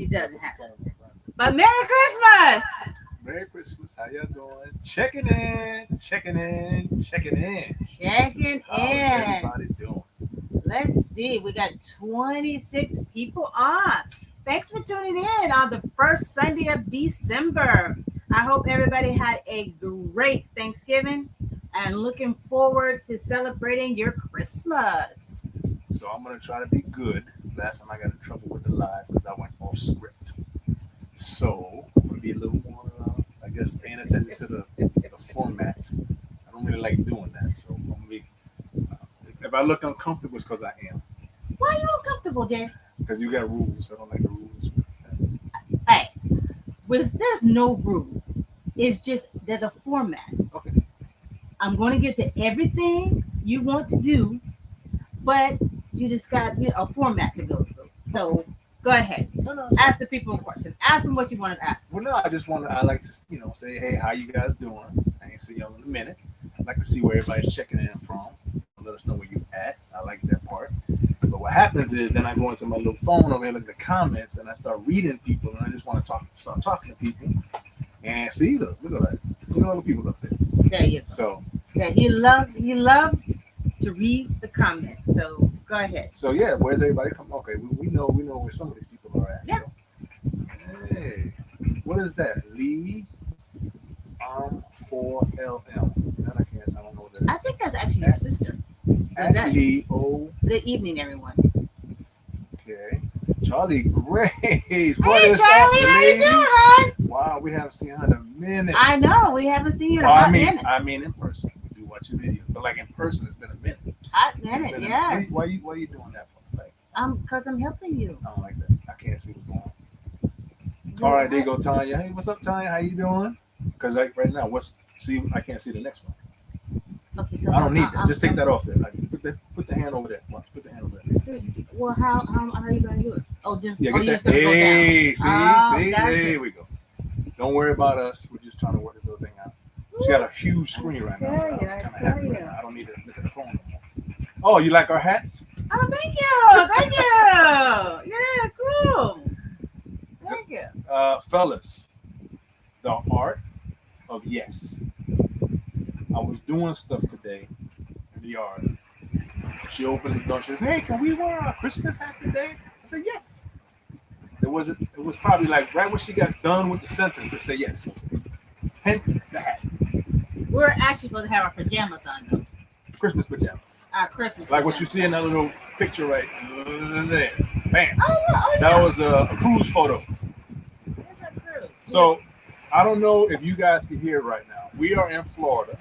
He doesn't have it. But Merry Christmas! Merry Christmas. How y'all doing? Checking in. Checking How's in. everybody doing? Let's see. We got 26 people on. Thanks for tuning in on the first Sunday of December. I hope everybody had a great Thanksgiving and looking forward to celebrating your Christmas. So I'm gonna try to be good. Last time I got in trouble with the live because I went off script. So I'm gonna be a little more, I guess, paying attention to the format. I don't really like doing that. So I'm gonna be. If I look uncomfortable, it's because I am. Why are you uncomfortable, Jay? Because you got rules. I don't like the rules. Hey, there's no rules. It's just there's a format. Okay. I'm going to get to everything you want to do, but you just got a format to go through. So go ahead. No, ask the people a question. Ask them what you want to ask. Well, no, I like to, say, hey, how you guys doing? I ain't seen y'all in a minute. I like to see where everybody's checking in from. Let us know where you at. I like that part. But what happens is then I go into my little phone over here, look at the comments, and I start reading people, and I just want to start talking to people. And see, look at that. Look at all the people up there. There you go. So yeah, he loves to read the comments. So go ahead. So yeah, where's everybody come? Okay, we know where some of these people are at. Yeah. So. Hey, what is that? Lee 4LM. I don't know what that is. I think that's actually your sister. Lee O. Good evening, everyone. Okay. Charlie Grace. Hey, Charlie, how you doing, hon? Wow, we haven't seen her in a minute. I know, we haven't seen you in a minute. I mean in person. We do watch your videos, but like in person, it's been a minute. Hot minute, yes. Why you doing that for? Like, because I'm helping you. I don't like that. I can't see what's going on. All right, there you go, Tanya. Hey, what's up, Tanya? How you doing? Because like right now, I can't see the next one. Okay, I don't need that. Just take that off there. Like, put the hand over there. Watch. Put the hand over there. Well, how are you gonna do it? Oh, just get that. Hey, see, gotcha. There we go. Don't worry about us. We're just trying to work this little thing out. She's got a huge screen right now. So I'm kind of happy right now. I don't need to look at the phone no more. Oh, you like our hats? Oh, thank you. Yeah, cool. Thank you. Fellas, the art of yes. I was doing stuff today in the yard. She opens the door. She says, "Hey, can we wear our Christmas hats today?" I said, "Yes." It was probably like right when she got done with the sentence, it said yes. Hence the hat. We're actually supposed to have our pajamas on though. Christmas pajamas. Our Christmas. Like pajamas. What you see in that little picture right there. Bam. Oh, yeah. That was a cruise photo. It's a cruise. So I don't know if you guys can hear right now. We are in Florida.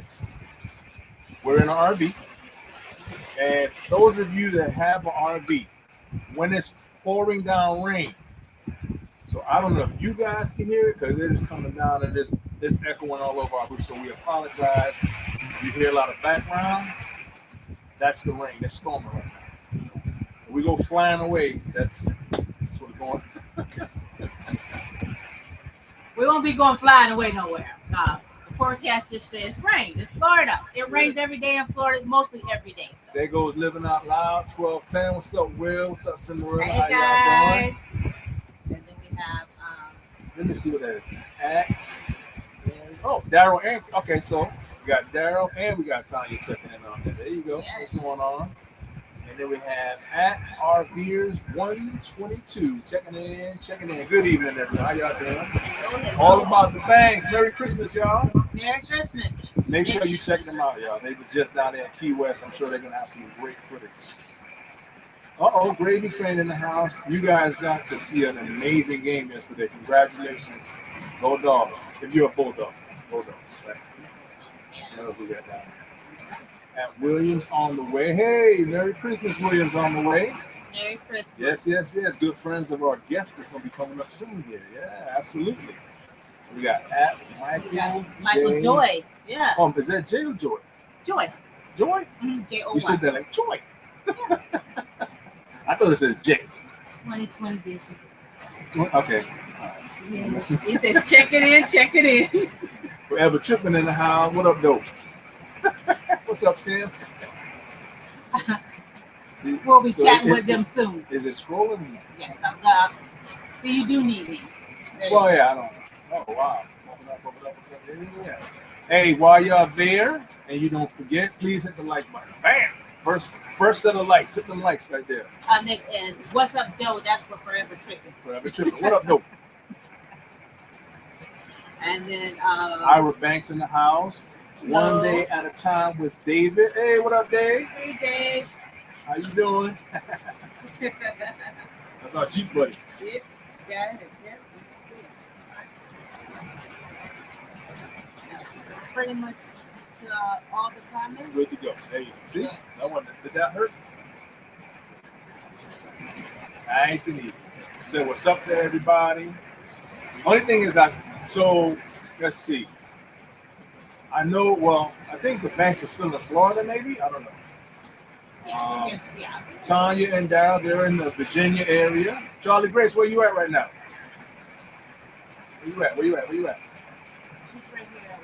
We're in an RV. And those of you that have an RV, when it's pouring down rain, so I don't know if you guys can hear it because it is coming down and it's echoing all over our roof. So we apologize. If you hear a lot of background, that's the rain. It's storming right now. So if we go flying away, that's what's going on. We won't be going flying away nowhere. The forecast just says rain. It's Florida. It rains every day in Florida, mostly every day. So. There goes Living Out Loud, 1210. What's up, Will? What's up, Cinderella? Hey, how guys. y'all doing? And then we have Let me see what that is. Oh, Daryl and okay, so we got Daryl and we got Tanya checking in on there. There you go. Yes. What's going on? And then we have at our beers 122 checking in. Good evening, everyone. How y'all doing? All about the bangs. Merry Christmas, y'all. Merry Christmas. Make sure you check them out, y'all. They were just down there in Key West. I'm sure they're gonna have some great footage. Gravy Train in the house. You guys got to see an amazing game yesterday. Congratulations. Go Dogs. If you're a Bulldog. Bulldogs. Right? Yeah. We got down there. At Williams on the way. Hey, Merry Christmas, Williams on the way. Merry Christmas. Yes. Good friends of our guest that's going to be coming up soon here. Yeah, absolutely. We got at Michael Joy. Yeah. Is that Jay or Joy? Joy. Joy? Mm-hmm. J-O-Y. You said that like Joy. Yeah. I thought it said Jay. 2020 vision. Okay. Yeah. He says, check it in. 4Ever Trippin in the house. What up, though? What's up, Tim? We'll be chatting with them soon. Is it scrolling? Yes, I'm So you do need me. Well, yeah, I don't know. Oh, wow. Open up. Yeah. Hey, while y'all there, and you don't forget, please hit the like button. Bam! First set of likes. Hit them likes right there. Nick, and what's up, Joe? That's for 4Ever Trippin. 4Ever Trippin. What up, though? And then Ira Banks in the house. hello. One day at a time with David. Hey, what up, Dave? Hey, Dave. How you doing? That's our Jeep buddy. Yep. Got it. Yep. Pretty much to all the comments. Good to go. There you go. See? That one. Did that hurt? Nice and easy. Say what's up to everybody. Only thing is so let's see. I know, well, I think the banks are still in Florida, maybe? I don't know. Yeah. Tanya and Dal, they're in the Virginia area. Charlie Grace, where you at right now? Where you at? She's right here.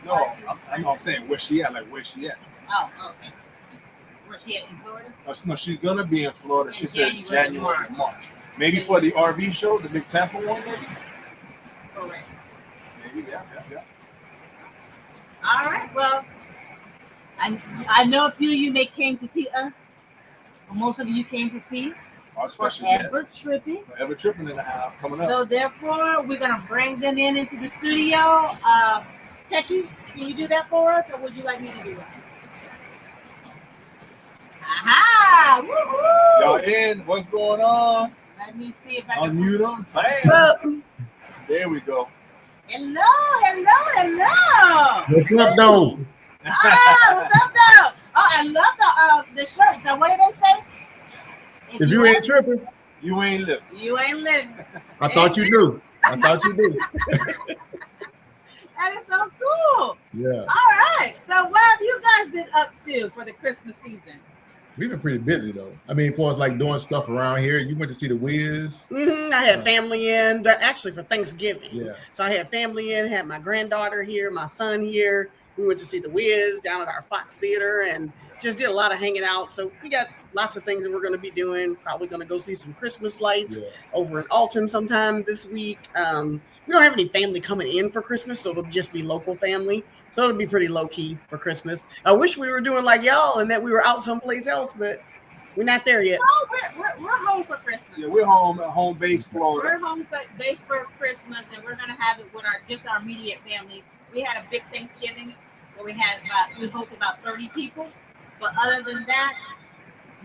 No, I know I'm saying where she at, like where she at. Oh, okay. Where she at in Florida? No, she's gonna be in Florida. She said January, March. March. Maybe for the RV show, the big Tampa one, maybe? Correct. Maybe, yeah. All right. Well, I know a few of you may came to see us. Most of you came to see Our special 4Ever guest. Trippin. 4Ever Trippin in the house coming up. So therefore, we're gonna bring them into the studio. Techie, can you do that for us, or would you like me to do it? Aha! Woo-hoo! Y'all in? What's going on? Let me see if I can Unmute them. Bam. Well, There we go. Hello. what's up, though? What's up, though? Oh, I love the shirts. Now, what did they say? If you ain't tripping, You ain't living. you ain't living. I thought you knew. That is so cool. Yeah, All right. So, what have you guys been up to for the Christmas season? we've been pretty busy though. I mean, for us like doing stuff around here. You went to see the Wiz. I had family in, actually for Thanksgiving. Yeah. So I had family in, had my granddaughter here, my son here. We went to see the Wiz down at our Fox Theater and just did a lot of hanging out. So we got lots of things that we're going to be doing. Probably going to go see some Christmas lights over in Alton sometime this week. We don't have any family coming in for Christmas, so it'll just be local family. So it'll be pretty low key for Christmas. I wish we were doing like y'all and that we were out someplace else, but we're not there yet. Oh, we're home for Christmas. Yeah, we're home at home base Florida. We're home base for Christmas, and we're gonna have it with our immediate family. We had a big Thanksgiving where we hosted about 30 people, but other than that,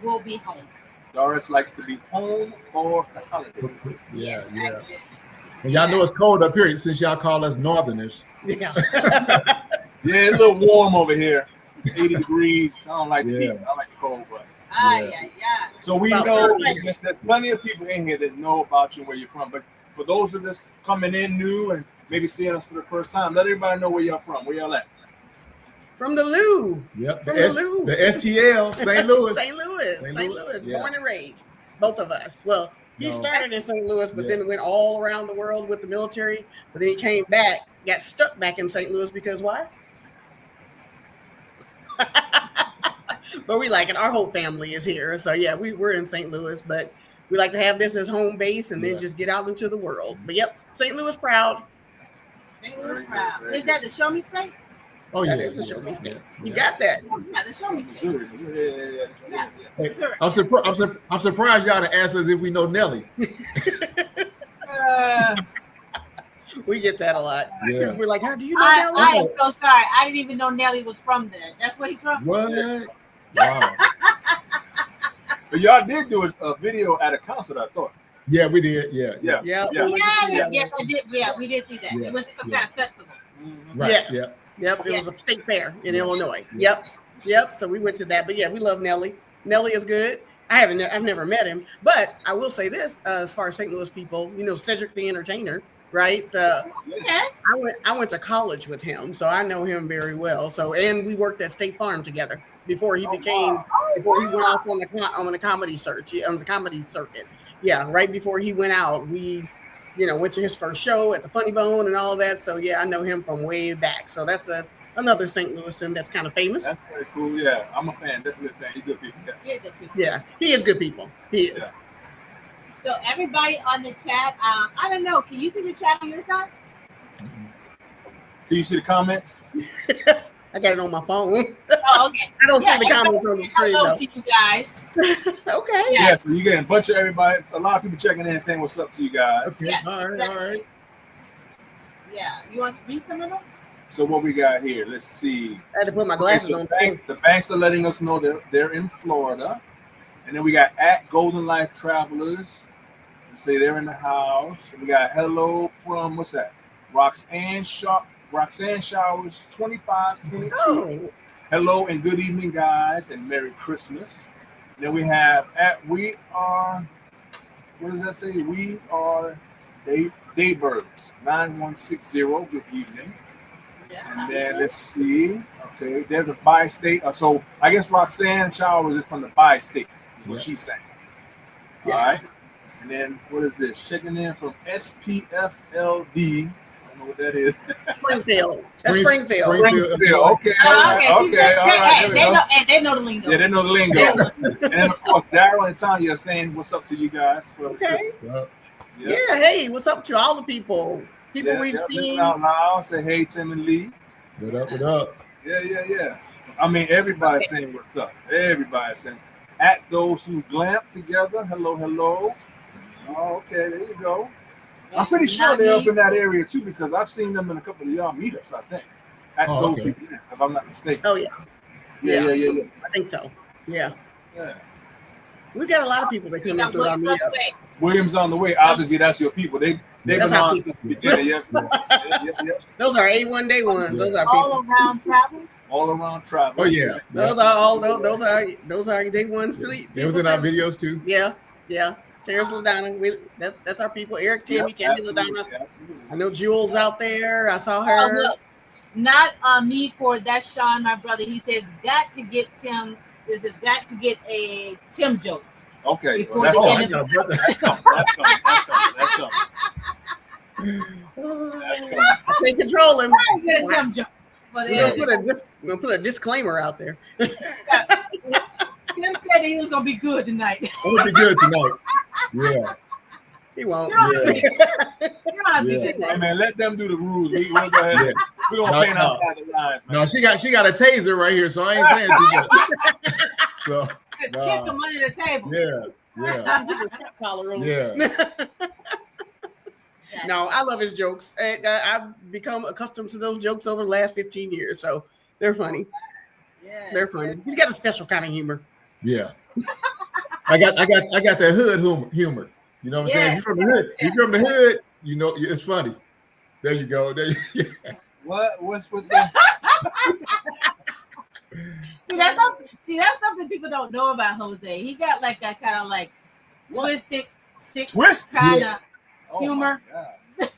we'll be home. Doris likes to be home for the holidays. Yeah. That's it. And y'all know it's cold up here since y'all call us Northerners. Yeah. Yeah, it's a little warm over here. 80 degrees. I don't like the Yeah. heat. I like the cold, but Yeah. so we About know 30. there's plenty of people in here that know about you and where you're from. But for those of us coming in new and maybe seeing us for the first time, let everybody know where y'all from. Where y'all at? From the Lou. Yep. From the Lou. The STL, St. Louis. St. Louis. St. St. Louis, Louis. yeah. Born and raised. Both of us. Well, he No. started in St. Louis, but Yeah. then went all around the world with the military. But then he came back, got stuck back in St. Louis because why? But we like it. Our whole family is here. So yeah, we're in St. Louis, but we like to have this as home base and then Yeah. just get out into the world. But yep, St. Louis proud. St. Very Louis good, proud. very Is that the Show Me State? Oh yeah, That is a show me state. You Yeah. got that. Yeah, the Show Me State. Missouri. Yeah. Hey, Sure. I'm surprised y'all to ask us if we know Nelly. We get that a lot. Yeah. We're like, how do you know I that? am so sorry. I didn't even know Nelly was from there. That's where he's from. What? Wow. But y'all did do a video at a concert, I thought. Yeah, we did. Yeah. Yeah. Yeah. Yes, I did. Yeah, we did see that. Yeah. We went to some Yeah. kind of festival. Mhm. Right. Yeah. Yeah. Yep, it was a state fair in Yeah. Illinois. Yeah. Yep. So we went to that. But yeah, we love Nelly. Nelly is good. I've never met him, but I will say this: as far as St. Louis people, Cedric the Entertainer, right? Okay. I went to college with him, so I know him very well. So and we worked at State Farm together before he became before he went off on the comedy search on the comedy circuit. Yeah, right before he went out, we went to his first show at the Funny Bone and all that. So yeah, I know him from way back. So that's another St. Louisan that's kind of famous. That's very cool. Yeah, I'm a fan. Definitely a fan. He's good people. Yeah. Yeah, good people. Yeah, he is good people. He is. So everybody on the chat, I don't know. Can you see the chat on your side? Do you see the comments? I got it on my phone. Oh, okay. I don't Yeah, see the comments on the screen hello though. to you guys. Okay. Yeah. Yeah, so you getting a bunch of everybody, a lot of people checking in and saying what's up to you guys. Okay. Yeah, All right. All right. Yeah. You want to read some of them? So what we got here? Let's see. I had to put my Okay, glasses so on. the banks are letting us know they're in Florida. And then we got at Golden Life Travelers. They say they're in the house. We got hello from what's that? Roxanne Showers 2522. Oh, Hello and good evening, guys, and Merry Christmas. Then we have at we are, what does that say? We are Daybirds 9160. Good evening. Yeah. And then let's see. Okay, there's the bi-state. So I guess Roxanne Showers is from the bi-state, is what she's saying. Yeah. All right. And then what is this? Checking in from SPFLD. I don't know what that is. Springfield. That's Springfield. Springfield. Okay. Oh, okay. Okay. See, All right. hey, There we go. they know the lingo. Yeah, they know the lingo. And then of course, Daryl and Tanya are saying what's up to you guys for the Okay. trip. Yeah. Hey, what's up to all the people? People we've listen seen. out loud. Say hey, Tim and Lee. What up? What up? Yeah. I mean, everybody's saying what's up. Everybody's saying. At those who glamp together. Hello. Oh, okay, there you go. I'm pretty sure they're up in that area too because I've seen them in a couple of y'all meetups. I think. At those okay. who glamp, if I'm not mistaken. Oh yeah. Yeah. I think so. Yeah. Yeah. We got a lot of people that come in through our meetup. Williams on the way. Obviously, that's your people. They've been That's our on people. since the beginning. Yeah. Those are A1 day ones. Yeah. Those are people. All around travel. All around travel. Oh yeah. Those are all those are day ones. It was in our videos too. Yeah. Terrence LaDonna. That's our people. Eric, Tammy LaDonna. I know Jules out there. I saw Oh, her. look. Not me for that's Sean, my brother. He says got to get Tim. This has got to get a Tim joke. Okay. Before Well, the Oh, end I of got a brother. that's coming. I can't control him. Get a Tim joke. But We're gonna put a disclaimer out there. Tim said he was gonna be good tonight. It'll be good tonight. Yeah. He won't. You don't have to Yeah. be good. You don't have to be Yeah. good Hey tonight. man, let them do the rules. We'll go ahead. Yeah. We're gonna No, paint no. outside the lines, man. No, she got a taser right here, so I ain't saying too much. So Just kick him under the table. yeah. Put his cap collar on. Yeah. No, I love his jokes. I've become accustomed to those jokes over the last 15 years, so they're funny. Yeah. They're funny. He's got a special kind of humor. Yeah. I got that hood humor. You know what I'm saying? You from the hood. You from the hood. You know it's funny. There you go. What's with that? See, that's something people don't know about Jose. He got like a kind of like twisted, sick kind of humor. My God.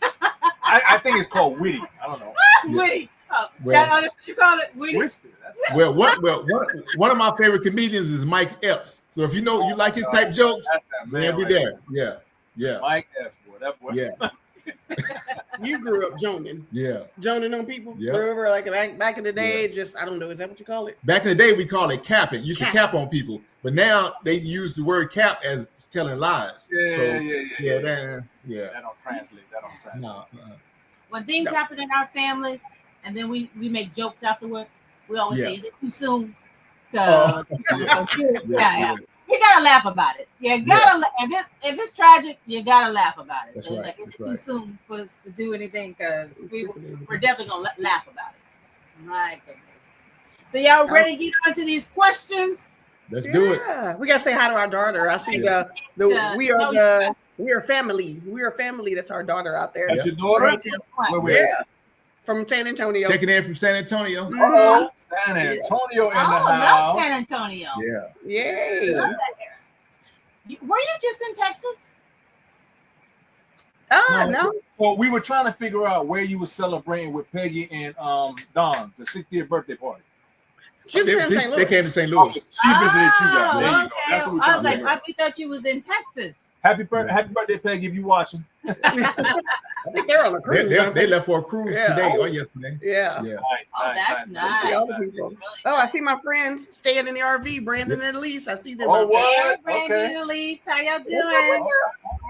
I think it's called witty. I don't know. Witty. Oh, Well- that's what you call it. Witty. Twisted. That's one of my favorite comedians is Mike Epps. So if you like his type jokes, that man man, be right there. Yeah. Mike F. Boy, that boy. Yeah. You grew up joning. Yeah. Joning on people. Yeah. Remember, like back in the day, just I don't know, is that what you call it? Back in the day, we call it capping. You used to cap on people, but now they use the word cap as telling lies. Yeah. Yeah. That don't translate. No. When things happen in our family, and then we make jokes afterwards, we always say, "Is it too soon?" Oh, Yeah. You gotta laugh about it. You gotta if it's tragic, you gotta laugh about it. That's So right. like, it's That's too right. soon for us to do anything because we're definitely gonna laugh about it. My goodness. So y'all ready to get on to these questions? Let's do it. Yeah. We gotta say hi to our daughter. I see we are family. We are family. That's our daughter out there. That's your daughter? Right, Tim? Where is Yeah. From San Antonio. Checking in from San Antonio. she? Oh, San Antonio in the love house. San Antonio. Yeah. Yay. Love that area. Were you just in Texas? No. Well, we were trying to figure out where you were celebrating with Peggy and Don, the 60th birthday party. She was in St. They Louis. came to St. Oh, Louis. she visited you guys. There you go. Okay. That's what we're I trying was to like, figure out. we thought you was in Texas. Happy birthday, Peggy, if you watching. I think they're on a cruise. They left for a cruise today or yesterday. Yeah. Nice, That's nice. The other people. Really Oh, I see my friends staying in the RV, Brandon and Elise. I see them. Oh, out there. what? Brandon Okay. and Elise, how y'all doing? All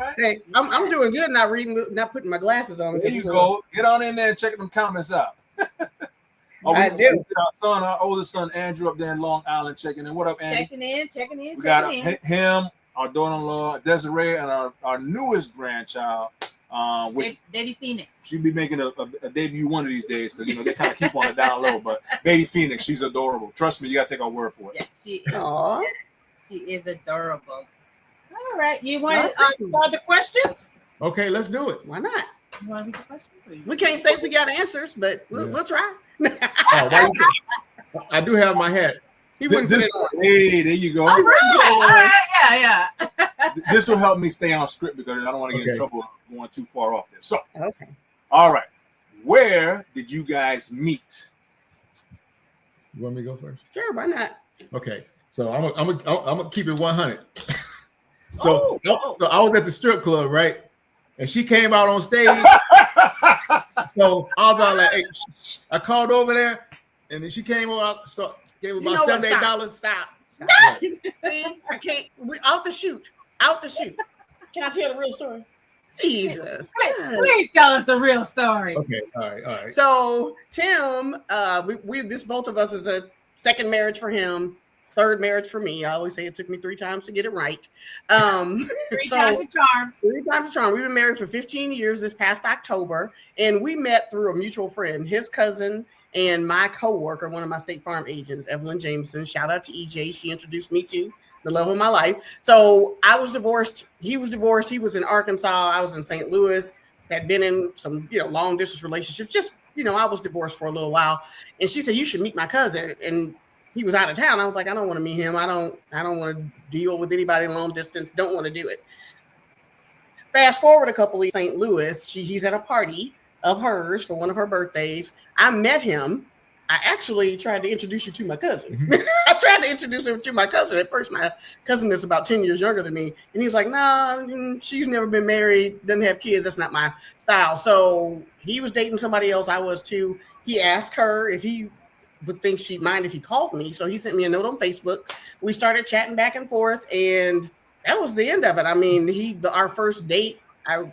right. Hey, I'm doing good. Not putting my glasses on. There you go. Get on in there and check them comments out. I do. Our oldest son Andrew up there in Long Island checking in. What up, Andy? Checking in. We got him, our daughter-in-law Desiree, and our newest grandchild, which Baby Phoenix. she'll be making a debut one of these days because they kind of keep on it down low. But Baby Phoenix, she's adorable. Trust me, you gotta take our word for it. Yeah, she is. Aww. She is adorable. All right, you want to start the questions? Okay, let's do it. Why not? You want to read the questions? We can't say we got answers, but we'll try. I do have my hat. He wouldn't put it on. Hey, there you go. All right. Yeah. This will help me stay on script because I don't want to get in trouble going too far off there. So, okay. All right. Where did you guys meet? You want me to go first? Sure, why not? Okay. So I'm gonna keep it 100. So I was at the strip club, right? And she came out on stage. So I was all like, hey, I called over there, and then she came over, gave me about $78. Stop. See, I can't. We out the shoot. Can I tell the real story? Jesus. Please tell us the real story. Okay. All right. So Tim, this both of us is a second marriage for him, third marriage for me. I always say it took me 3 times to get it right. Three times a charm. 3 times a charm. We've been married for 15 years this past October, and we met through a mutual friend, his cousin, and my coworker, one of my State Farm agents, Evelyn Jameson. Shout out to EJ. She introduced me to the love of my life. So I was divorced. He was divorced. He was in Arkansas. I was in St. Louis. Had been in some, long distance relationships. Just, I was divorced for a little while. And she said, you should meet my cousin. And he was out of town. I was like, I don't want to meet him. I don't want to deal with anybody long distance. Don't want to do it. Fast forward a couple of St. Louis. He's at a party of hers for one of her birthdays. I met him. I actually tried to introduce you to my cousin. Mm-hmm. I tried to introduce him to my cousin. At first, my cousin is about 10 years younger than me. And he was like, nah, she's never been married, doesn't have kids. That's not my style. So he was dating somebody else. I was too. He asked her if he would think she'd mind if he called me. So he sent me a note on Facebook. We started chatting back and forth. And that was the end of it. I mean, our first date,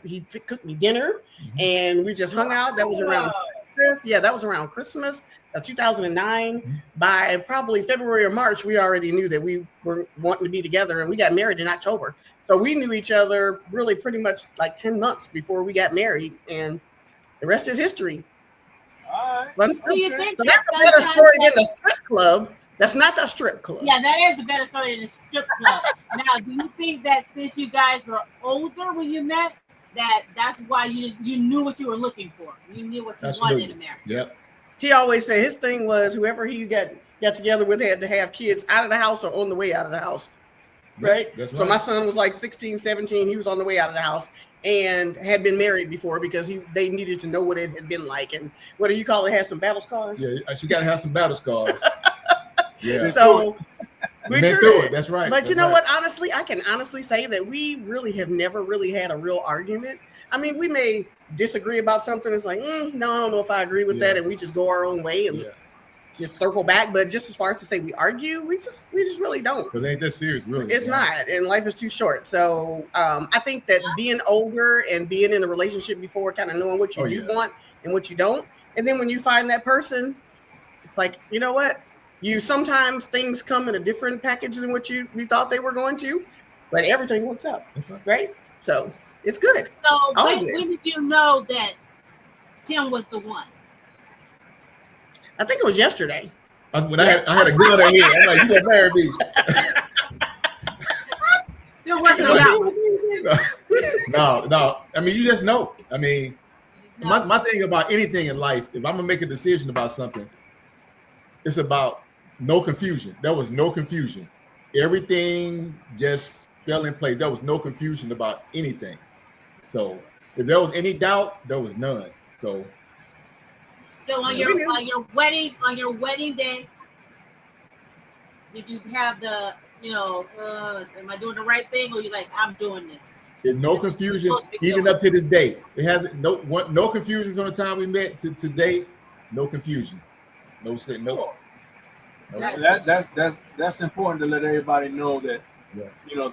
he cooked me dinner and we just hung out. That was around Christmas. Yeah, that was around Christmas of 2009. By probably February or March, we already knew that we were wanting to be together, and we got married in October. So we knew each other really pretty much like 10 months before we got married, and the rest is history. All right. So you think so that's a better story than the strip club. That's not the strip club. Yeah, that is a better story than the strip club. Now, do you think that since you guys were older when you met, that's why you knew what you were looking for? You knew what you wanted in a marriage. Yep. He always said his thing was whoever he got together with had to have kids out of the house or on the way out of the house. Right? That's So my son was like 16, 17. He was on the way out of the house and had been married before because they needed to know what it had been like. And what do you call it? Had some battle scars? Yeah, she got to have some battle scars. Yeah. So we been through it. That's right. But you know what? Honestly, I can honestly say that we really have never really had a real argument. I mean, we may disagree about something. It's like, no, I don't know if I agree with that, and we just go our own way and just circle back. But just as far as to say we argue, we just really don't. But it ain't that serious, really. It's not, and life is too short. So I think that being older and being in a relationship before, kind of knowing what you do want and what you don't, and then when you find that person, it's like, you know what? Sometimes things come in a different package than what you thought they were going to, but everything works out, right? So it's good. So when did you know that Tim was the one? I think it was yesterday. When I had a gun in here, I'm like, you gonna marry me? There wasn't a doubt. No. I mean, you just know. I mean, my thing about anything in life, if I'm gonna make a decision about something, it's about no confusion. There was no confusion. Everything just fell in place. There was no confusion about anything. So if there was any doubt, there was none. So on your wedding day, did you have the am I doing the right thing, or you like, I'm doing this? There's no confusion, even up to this day. It has no confusion from the time we met to today. No confusion. No. That's important to let everybody know that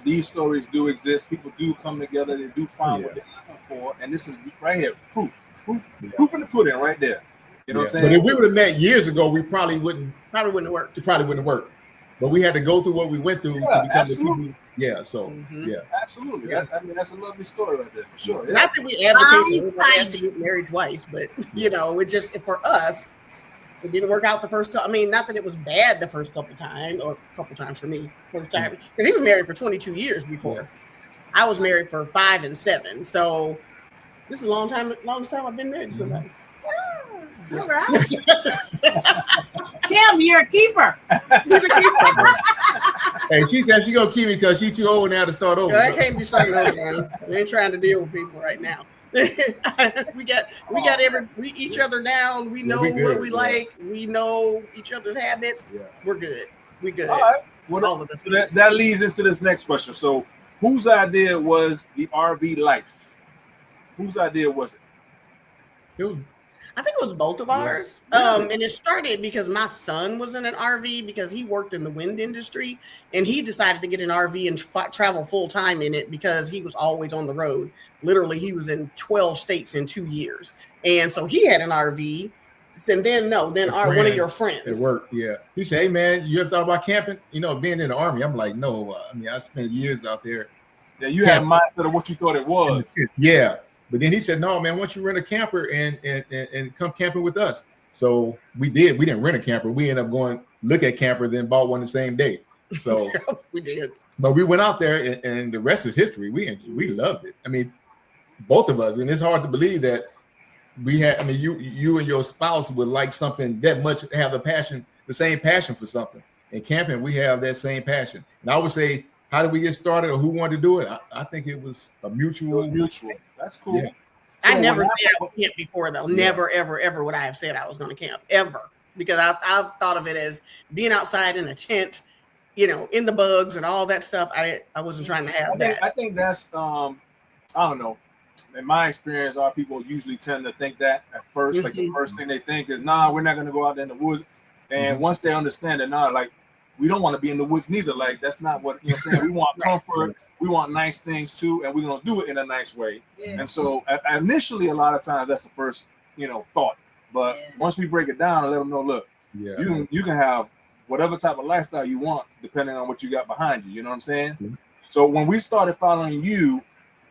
these stories do exist. People do come together. They do find what they're looking for, and this is right here proof in the pudding right there. You know what I'm saying? But if we would have met years ago, we probably wouldn't have worked. It probably wouldn't have worked. But we had to go through what we went through to become the people. Yeah. So absolutely. Yeah. That's a lovely story right there for sure. Yeah. Not that we advocate for everybody has to get married twice, but it just for us. It didn't work out the first couple. I mean, not that it was bad the first couple times, or a couple times for me. First time, because he was married for 22 years before. I was married for 5 and 7. So this is a long time. Longest time I've been married to somebody. All right. Tim, you're a keeper. He's a keeper. Hey, she said she's gonna keep me because she's too old now to start over. I can't be starting over now. We ain't trying to deal with people right now. we got each other down. We know what we like. We know each other's habits. Yeah. We're good. We good. All right. All of us. So that leads into this next question. So, whose idea was the RV life? Whose idea was it? It was. I think it was both of ours. And it started because my son was in an RV because he worked in the wind industry, and he decided to get an RV and travel full time in it because he was always on the road. Literally, he was in 12 states in 2 years. And so he had an RV. And then one of your friends. At work, he said, "Hey man, you ever thought about camping? Being in the Army." I'm like, "No, I spent years out there." Yeah, you had a mindset of what you thought it was. Yeah. But then he said, "No, man, once you rent a camper and come camping with us." So we did. We didn't rent a camper. We ended up going look at campers, then bought one the same day. So we did. But we went out there, and the rest is history. We loved it. I mean, both of us, and it's hard to believe that we had. I mean, you and your spouse would like something that much, have the same passion for something. In camping, we have that same passion. And I would say, how did we get started, or who wanted to do it? I think it was a mutual. That's cool. Yeah. So I never said I would camp before, though. Never, ever, ever would I have said I was going to camp, ever. Because I thought of it as being outside in a tent, in the bugs and all that stuff. I wasn't trying to have that. I think that's, I don't know. In my experience, our people usually tend to think that at first. Like the first thing they think is, nah, we're not going to go out there in the woods. And once they understand that, like, we don't want to be in the woods neither. Like, that's not what, I'm saying. We want comfort. We want nice things too, and we're going to do it in a nice way. Yeah. And so initially, a lot of times that's the first, thought. But once we break it down and let them know, look, you can have whatever type of lifestyle you want, depending on what you got behind you. You know what I'm saying? Mm-hmm. So when we started following you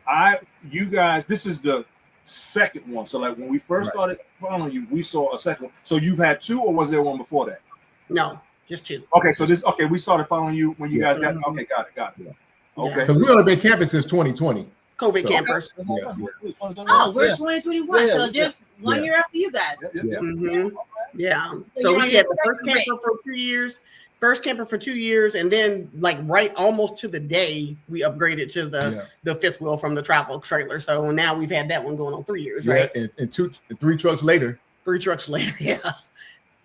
guys, this is the second one. So like when we first started following you, we saw a second one. So you've had 2, or was there one before that? No, just 2. Okay, so we started following you when you guys got. Okay, got it. Yeah. Okay. Because we've only been camping since 2020. COVID campers. Oh, we're 2021. So just 1 year after you guys. Yeah. So we had the first camper for 2 years. First camper for 2 years, and then like right almost to the day we upgraded to the fifth wheel from the travel trailer. So now we've had that one going on 3 years, right? And 3 trucks later. 3 trucks later, yeah.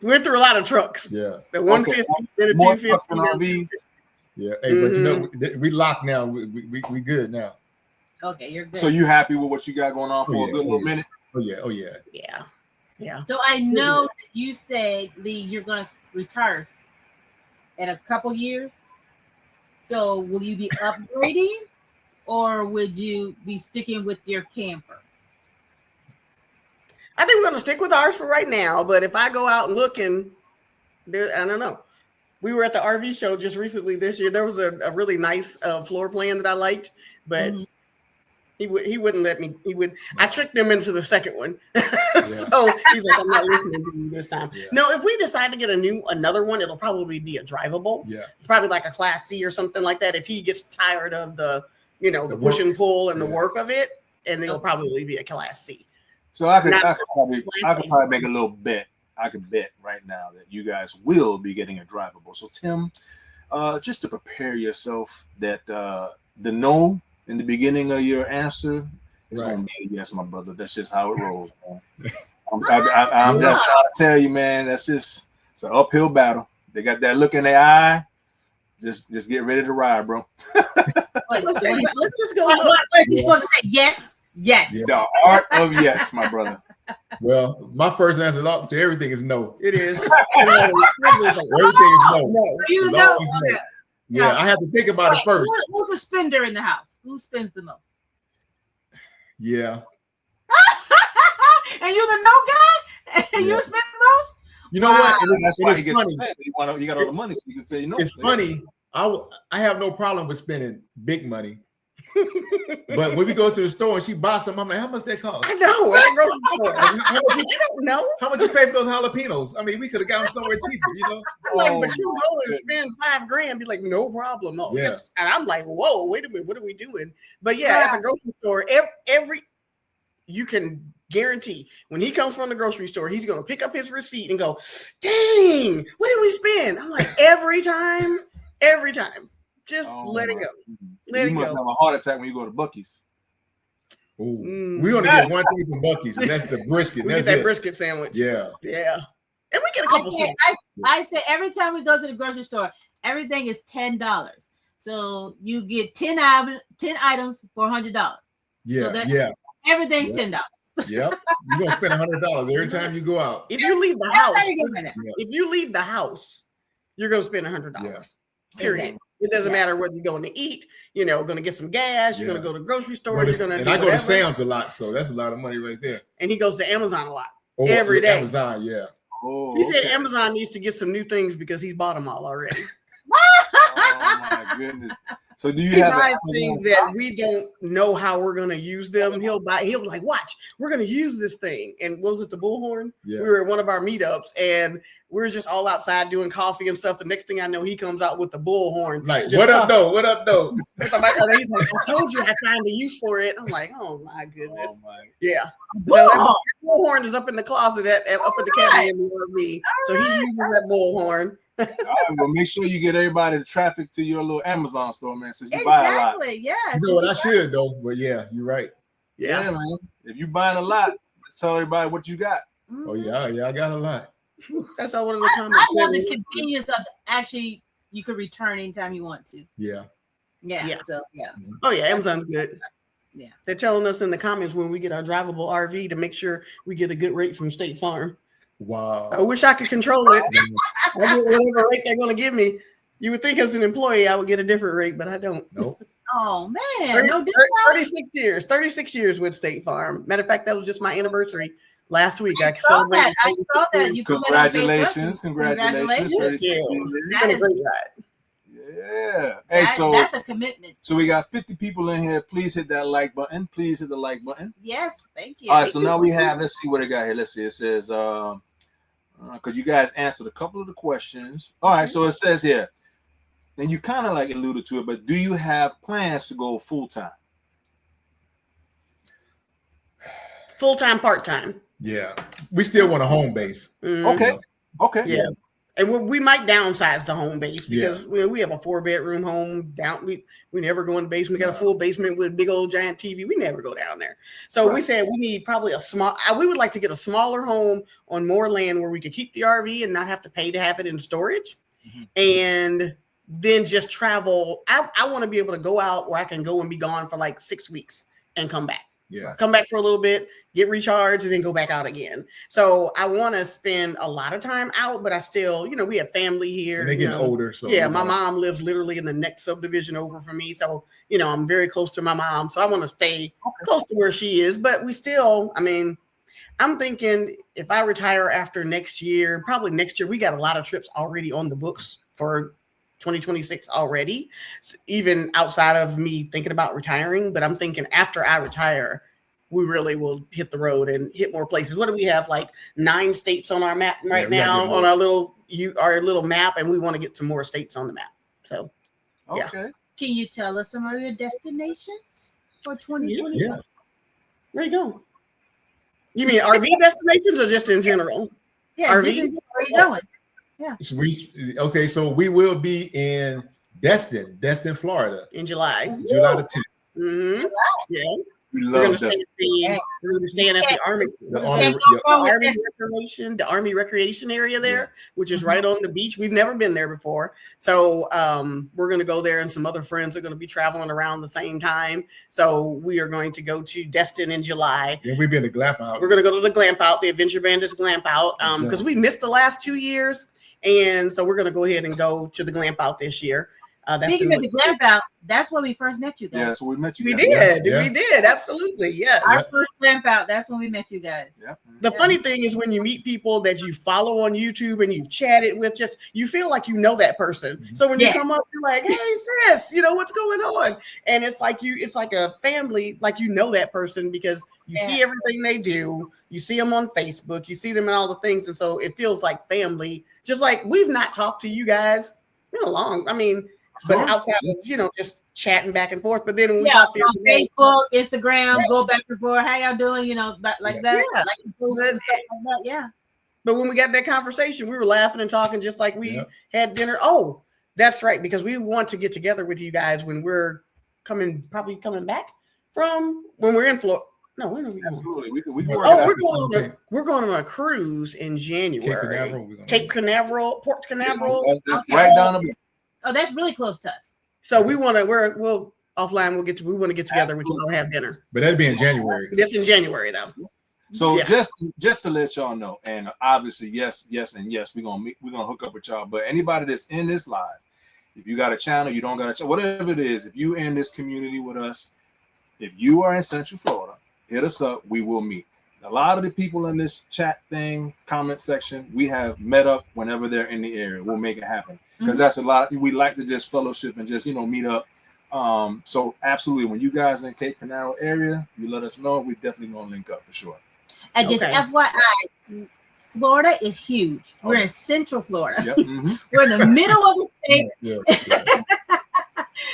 We went through a lot of trucks. Yeah. The 150, then the 250. Yeah, hey, but we locked now. We good now. Okay, you're good. So you happy with what you got going on for a good little minute? Oh yeah. Yeah. So I know that you said, Lee, you're gonna retire in a couple years. So will you be upgrading, or would you be sticking with your camper? I think we're gonna stick with ours for right now. But if I go out and look, and I don't know. We were at the RV show just recently this year. There was a really nice floor plan that I liked, but he wouldn't let me. I tricked him into the second one. So he's like, I'm not listening to you this time. Yeah. No, if we decide to get another one, it'll probably be a drivable. Yeah. It's probably like a Class C or something like that. If he gets tired of the push and pull and the work of it, and it'll probably be a Class C. So I could probably make a little bet. I can bet right now that you guys will be getting a drivable. So Tim, just to prepare yourself that the no in the beginning of your answer is going to be a yes, my brother. That's just how it rolls, man. I'm just trying to tell you, man, it's an uphill battle. They got that look in their eye. just get ready to ride, bro. Let's just go look. What you supposed to say? Yes. Yes. Yeah. The art of yes, my brother. Well, my first answer to everything is no. It is. Everything is no. No. You It's know. always no. Yeah, I have to think about it first. Who's a spender in the house? Who spends the most? Yeah. And you the no guy? And you spend the most? You know what? That's why he It's gets funny. spent. You got all the money, so you can say no. It's funny. I have no problem with spending big money. But when we go to the store and she buys something, I'm like, how much that cost? I know. I don't know. How much you pay for those jalapenos? I mean, we could have gotten somewhere cheaper, you know? Like, but you go and spend $5,000, be like, no problem. Oh, Yeah. yes. And I'm like, whoa, wait a minute, what are we doing? But yeah, at the grocery store, every you can guarantee when he comes from the grocery store, he's gonna pick up his receipt and go, dang, what did we spend? I'm like, every time. Just let it go. Let you it must go. have a heart attack when you go to Buc-ee's. Ooh. We only get one thing from Buc-ee's, and that's the brisket. We That's get that it. brisket sandwich. Yeah. Yeah. And we get a couple I say every time we go to the grocery store, everything is $10. So you get 10 items for $100. Yeah. So Yeah. Everything's $10. Yep. You're gonna spend $100 every time you go out. If you leave the house, Yeah. you're gonna spend $100. Yeah. Period. Exactly. It doesn't matter whether you're going to eat, going to get some gas, you're Yeah. going to go to the grocery store, Well, you're going to and do I go whatever. to Sam's a lot, so that's a lot of money right there. And he goes to Amazon a lot. Oh, Every day. Amazon, yeah. Oh, He said Amazon needs to get some new things because he's bought them all already. Oh my goodness. So do you He have buys things that we don't know how we're going to use them. He'll be like, watch, we're going to use this thing. And what was it, the bullhorn? Yeah. We were at one of our meetups and we were just all outside doing coffee and stuff. The next thing I know, he comes out with the bullhorn. Like, Just what up, though? What up, though? He's like, I told you I found a use for it. I'm like, oh my goodness. Oh my. Yeah. So that bullhorn is up in the closet up in the cabinet in the RV. So he uses that bullhorn. All right, well, make sure you get everybody the traffic to your little Amazon store, man, since you buy a lot. Exactly. Yeah. You know what? I should, though. But yeah, you're right. Yeah, man. If you buying a lot, tell everybody what you got. Oh, yeah. Yeah, I got a lot. That's all one of the comments. I love the convenience of actually you can return anytime you want to. Yeah. Yeah. So yeah. Oh yeah, Amazon's good. Yeah. They're telling us in the comments when we get our drivable RV to make sure we get a good rate from State Farm. Wow. I wish I could control it. I get whatever rate they're going to give me. You would think as an employee I would get a different rate, but I don't. Nope. Oh man, 36 years with State Farm. Matter of fact, that was just my anniversary last week. I saw celebrated. that. I saw that. You Congratulations. Congratulations. 36 years. That is, Yeah. Hey, that's a commitment. So we got 50 people in here. Please hit that like button. Please hit the like button. Yes, thank you. All right, so now we have, let's see what I got here. Let's see. It says, because you guys answered a couple of the questions. All right, so it says here, and you kind of like alluded to it, but do you have plans to go full time? Full time, part time. Yeah. We still want a home base. Okay. Okay. Yeah. And we might downsize the home base because we have a 4-bedroom home down. We never go in the basement. We got a full basement with a big old giant TV. We never go down there. So we said we need probably we would like to get a smaller home on more land where we could keep the RV and not have to pay to have it in storage. Mm-hmm. And then just travel. I want to be able to go out where I can go and be gone for like 6 weeks and come back. Yeah. Come back for a little bit, get recharged, and then go back out again. So I want to spend a lot of time out, but I still, we have family here. And they get older. So yeah, my mom lives literally in the next subdivision over from me. So, I'm very close to my mom. So I want to stay close to where she is. But we still, I'm thinking if I retire after next year, probably next year, we got a lot of trips already on the books for 2026 already, even outside of me thinking about retiring. But I'm thinking after I retire, we really will hit the road and hit more places. What do we have? Like 9 states on our map right now on our little map, and we want to get some more states on the map. So, okay. Can you tell us some of your destinations for 2026? Yeah. There you go. You mean RV destinations or just in general? Yeah, RV? where are you going? Yeah. So we will be in Destin, Florida, In July. July the 10th. Mm-hmm. Yeah. We We're love going to be staying at the Army. The Army Recreation area there, which is right on the beach. We've never been there before. So we're going to go there, and some other friends are going to be traveling around the same time. So we are going to go to Destin in July. Yeah, we've been to Glamp Out. We're going to go to the Glamp Out, the Adventure Bandits Glamp Out, because we missed the last 2 years. And so we're going to go ahead and go to the Glamp Out this year. Speaking of the Glamp Out, that's where we first met you guys. Yeah, so we met you. We guys. did. We did. Absolutely. Yes. Our first Glamp Out, that's when we met you guys. Yeah. The funny thing is when you meet people that you follow on YouTube and you've chatted with, just you feel like you know that person. So when you come up, you're like, "Hey sis, what's going on?" And it's like a family, like you know that person because you see everything they do, you see them on Facebook, you see them in all the things, and so it feels like family. Just like we've not talked to you guys in a long. I mean, but outside of just chatting back and forth. But then when we talk on Facebook, Instagram, go back and forth. How y'all doing? Like that. Yeah. Like that. Yeah. But when we got that conversation, we were laughing and talking just like we had dinner. Oh, that's right, because we want to get together with you guys when we're probably coming back from when we're in Florida. No, when are we going? Absolutely. We can we're going on a cruise in January. Cape Canaveral, Port Canaveral. That's right down the beach. Oh, that's really close to us. So we'll offline. We want to get together with you and have dinner. But that'd be in January. That's in January though. So just to let y'all know, and obviously yes, and yes, we're gonna hook up with y'all. But anybody that's in this live, if you got a channel, you don't got a channel, whatever it is, if you in this community with us, if you are in Central Florida, hit us up. We will meet. A lot of the people in this chat thing, comment section, we have met up whenever they're in the area. We'll make it happen because that's a lot. We like to just fellowship and just meet up. So absolutely, when you guys in Cape Canaveral area, you let us know. We definitely gonna link up for sure. And just FYI, Florida is huge. We're in Central Florida. Yep. Mm-hmm. We're in the middle of the state.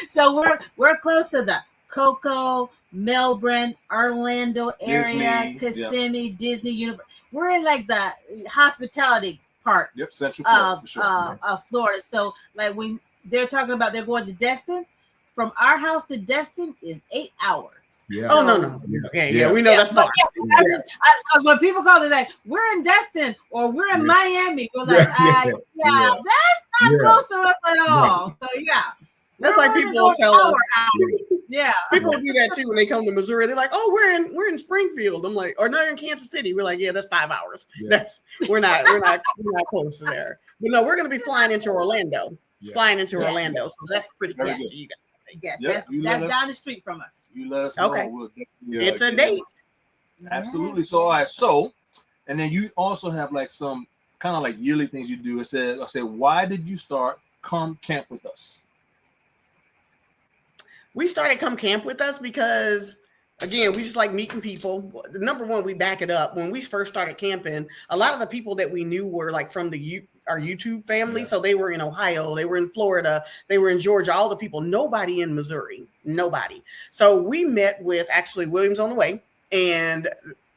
So we're close to the Cocoa, Melbourne, Orlando area, Kissimmee, Disney University. We're in like the hospitality part. Yep, Central Florida, for sure. Of Florida. So like when they're talking about they're going to Destin, from our house to Destin is 8 hours. Yeah. Oh no. Yeah. We know that's far. When people call it like we're in Destin or we're in Miami, we're like, that's not close to us at all. So that's like people tell us. Yeah, people do that too when they come to Missouri. They're like, "Oh, we're in Springfield." I'm like, "Or no, in Kansas City." We're like, "Yeah, that's 5 hours. Yeah. We're not close to there." But no, we're going to be flying into Orlando. Orlando, so that's pretty close to you guys. Yes, that's down the street from us. You let us know. Okay, it's a date. Absolutely. So all right. So, and then you also have like some kind of like yearly things you do. I said, why did you start Come Camp With Us? We started Come Camp With Us because, again, we just like meeting people. Number one, we back it up. When we first started camping, a lot of the people that we knew were like from our YouTube family. So they were in Ohio, they were in Florida, they were in Georgia, all the people, nobody in Missouri, nobody. So we met with actually Williams on the Way, and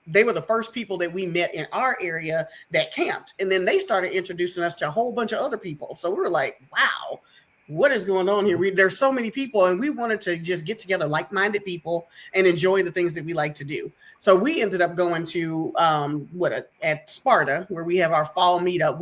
they were the first people that we met in our area that camped. And then they started introducing us to a whole bunch of other people. So we were like, wow, what is going on here? There's so many people, and we wanted to just get together like-minded people and enjoy the things that we like to do. So we ended up going to at Sparta, where we have our fall meetup.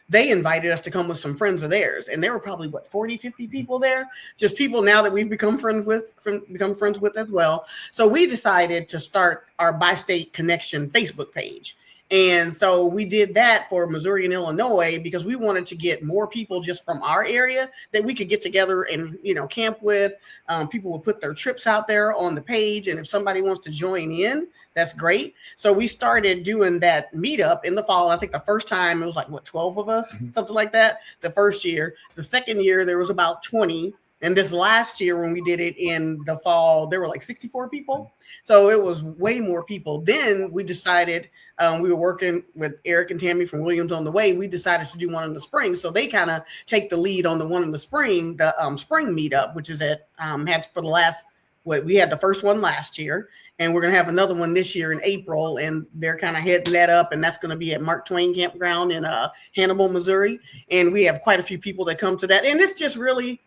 They invited us to come with some friends of theirs, and there were probably 40, 50 people there, just people now that we've become friends with as well. So we decided to start our Bi-State Connection Facebook page. And so we did that for Missouri and Illinois because we wanted to get more people just from our area that we could get together and, camp with. People would put their trips out there on the page. And if somebody wants to join in, that's great. So we started doing that meetup in the fall. I think the first time it was 12 of us, something like that. The first year. The second year, there was about 20. And this last year, when we did it in the fall, there were 64 people. So it was way more people. Then we decided, we were working with Eric and Tammy from Williams on the Way. We decided to do one in the spring. So they kind of take the lead on the one in the spring, the spring meetup, which is had for the last, we had the first one last year. And we're going to have another one this year in April. And they're kind of heading that up. And that's going to be at Mark Twain Campground in Hannibal, Missouri. And we have quite a few people that come to that. And it's just really,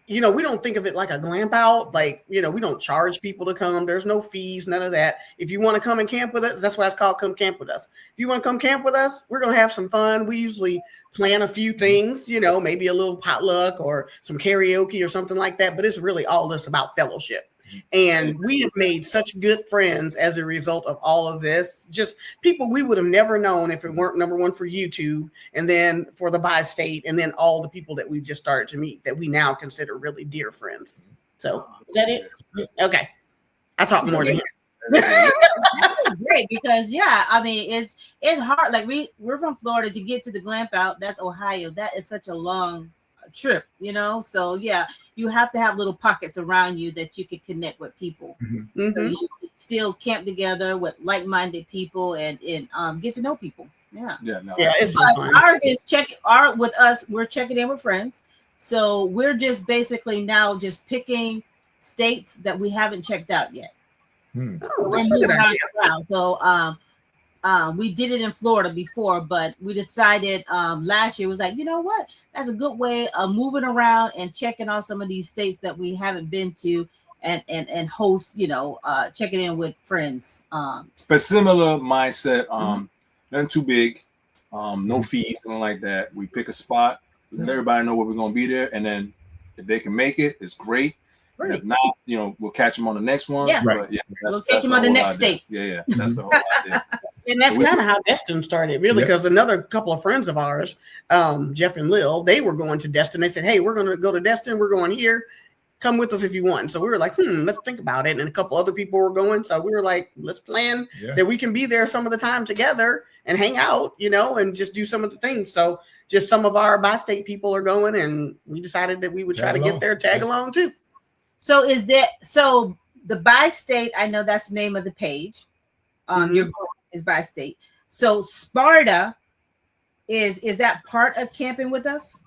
you know, we don't think of it like a glamp out. Like, you know, we don't charge people to come. There's no fees, none of that. If you want to come and camp with us, that's why it's called Come Camp With Us. If you want to come camp with us, we're going to have some fun. We usually plan a few things, you know, maybe a little potluck or some karaoke or something like that. But it's really all just about fellowship. And we have made such good friends as a result of all of this. Just people we would have never known if it weren't, number one, for YouTube, and then for the bi-state, and then all the people that we've just started to meet that we now consider really dear friends. So is that it? Okay. I talk more than him. That's great because I mean it's hard. Like we're from Florida to get to the glamp out. That's Ohio. That is such a long trip, you know. So you have to have little pockets around you that you can connect with people. Mm-hmm. So you can still camp together with like-minded people and get to know people. It's but ours is with us. We're checking in with friends. So we're just basically now just picking states that we haven't checked out yet. Hmm. So we're moving around. So we did it in Florida before, but we decided last year was like, you know what? That's a good way of moving around and checking out some of these states that we haven't been to and host, checking in with friends. But similar mindset, nothing too big, no fees, something like that. We pick a spot, let everybody know where we're gonna be there, and then if they can make it, it's great. And if not, we'll catch them on the next one. Yeah, but we'll catch them on the next state. Yeah, that's the whole idea. And that's kind of how Destin started, really, because another couple of friends of ours, Jeff and Lil, they were going to Destin. They said, hey, we're going to go to Destin. We're going here. Come with us if you want. So we were like, let's think about it. And a couple other people were going. So we were like, let's plan that we can be there some of the time together and hang out, and just do some of the things. So just some of our bi-state people are going, and we decided that we would try to get there, tag along too. So the bi-state, I know that's the name of the page. Your book is bi-state. So Sparta is that part of Camping With Us?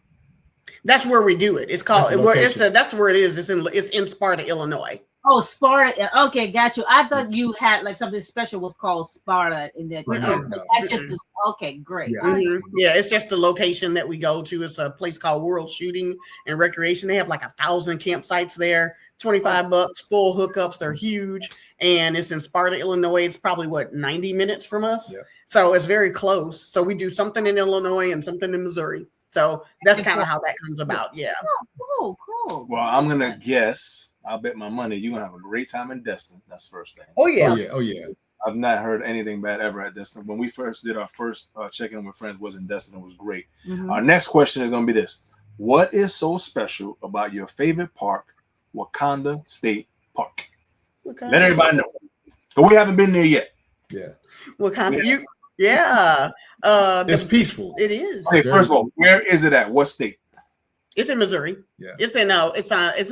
That's where we do it. It's called that's where it is. It's in Sparta, Illinois. Oh, Sparta. Okay, got you. I thought you had like something special was called Sparta in there. That's just okay, great. Yeah, it's just the location that we go to. It's a place called World Shooting and Recreation. They have like 1,000 campsites there. $25, full hookups. They're huge, and it's in Sparta, Illinois. It's probably 90 minutes from us. So it's very close. So we do something in Illinois and something in Missouri. So that's kind of how that comes about. Yeah. Oh, cool. Well, I'm gonna guess. I'll bet my money you're gonna have a great time in Destin. That's the first thing. Oh yeah. I've not heard anything bad ever at Destin. When we first did our first check-in with friends was in Destin. It was great. Our next question is gonna be this: what is so special about your favorite park, Wakanda State Park? Let everybody know. But we haven't been there yet. Wakanda, it's peaceful. It is. Okay, first of all, where is it at? What state? It's in Missouri. Yeah. It's in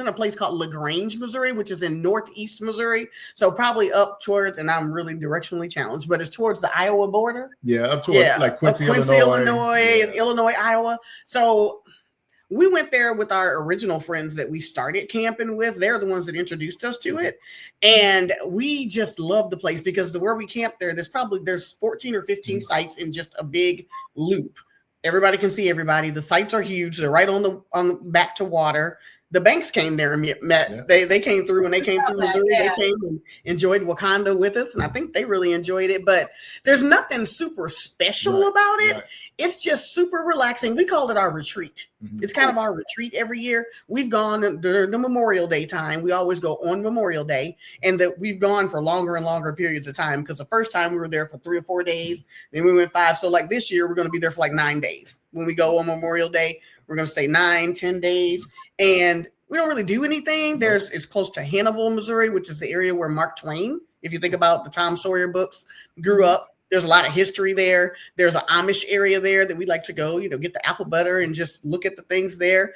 a place called LaGrange, Missouri, which is in northeast Missouri. So probably up towards, and I'm really directionally challenged, but it's towards the Iowa border. Yeah, up towards like Quincy, Illinois. It's Illinois, Iowa. So we went there with our original friends that we started camping with. They're the ones that introduced us to it. And we just love the place because where we camped there, there's 14 or 15 sites in just a big loop. Everybody can see everybody. The sites are huge. They're right on the back to water. The Banks came there and met. Yeah. They came through when they came through Missouri. They came and enjoyed Wakanda with us, and I think they really enjoyed it. But there's nothing super special about it. Right. It's just super relaxing. We called it our retreat. It's kind of our retreat every year. We've gone during the Memorial Day time. We always go on Memorial Day, and that we've gone for longer and longer periods of time because the first time we were there for 3 or 4 days, then we went 5. So like this year, we're going to be there for like 9 days. When we go on Memorial Day, we're going to stay 9, 10 days. And we don't really do anything. It's close to Hannibal, Missouri, which is the area where Mark Twain, if you think about the Tom Sawyer books, grew up. There's a lot of history there. There's an Amish area there that we like to go, get the apple butter and just look at the things there.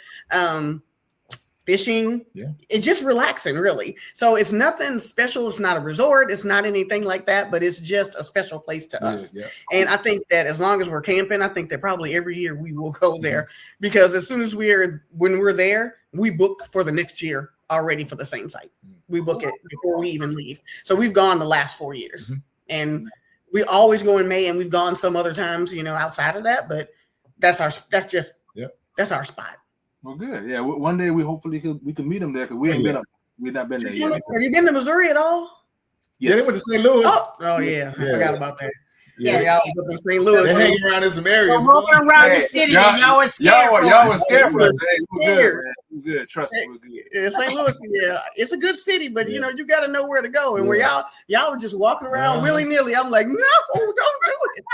Fishing. Yeah. It's just relaxing, really. So it's nothing special. It's not a resort. It's not anything like that, but it's just a special place to us. Yeah. And I think that as long as we're camping, I think that probably every year we will go there because as soon as when we're there, we book for the next year already for the same site. We book it before we even leave. So we've gone the last 4 years and we always go in May, and we've gone some other times, outside of that, but that's our spot. Well, good. Yeah, one day we hopefully we can meet them there because we ain't been up. We've not been there yet. Have you been to Missouri at all? Yes. Yeah, they went to St. Louis. Oh yeah. I forgot about that. Yeah, y'all was up in St. Louis. They hang around in some areas. Walking around the city, y'all was scared. Y'all was scared for us. Hey, we're good, man. We're good. Trust me, we're good. Yeah, St. Louis, yeah, it's a good city, but you know you got to know where to go. And where y'all were just walking around willy nilly. I'm like, no, don't do it.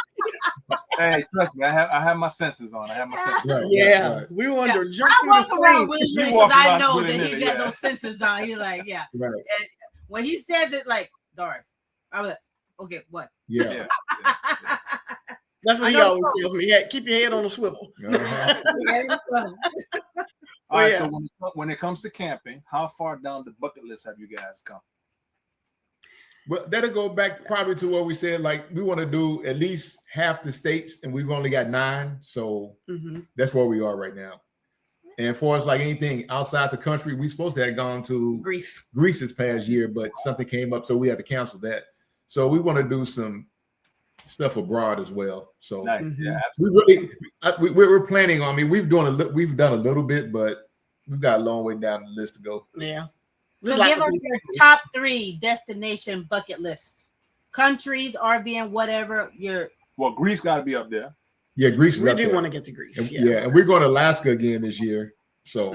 Hey, trust me, I have my senses on. Right. We wanted to jump I walk around willy nilly because I know that he's got those senses on. He's like, yeah. Right. And when he says it, like Doris, I was like, okay, what? Yeah. That's what he always tells me. Yeah, keep your head on the swivel. All right. So when it comes to camping, how far down the bucket list have you guys come? Well, that'll go back probably to what we said. Like we want to do at least half the states, and we've only got 9, so that's where we are right now. And for us, like anything outside the country, we supposed to have gone to Greece this past year, but something came up, so we had to cancel that. So we want to do some stuff abroad as well. So nice. Yeah, we're planning on. I mean, we've done a little bit, but we've got a long way down the list to go. Yeah. So give us your top 3 destination bucket list. Countries, RV, whatever. Well, Greece got to be up there. Yeah, Greece is we up do there. Want to get to Greece. And we're going to Alaska again this year. So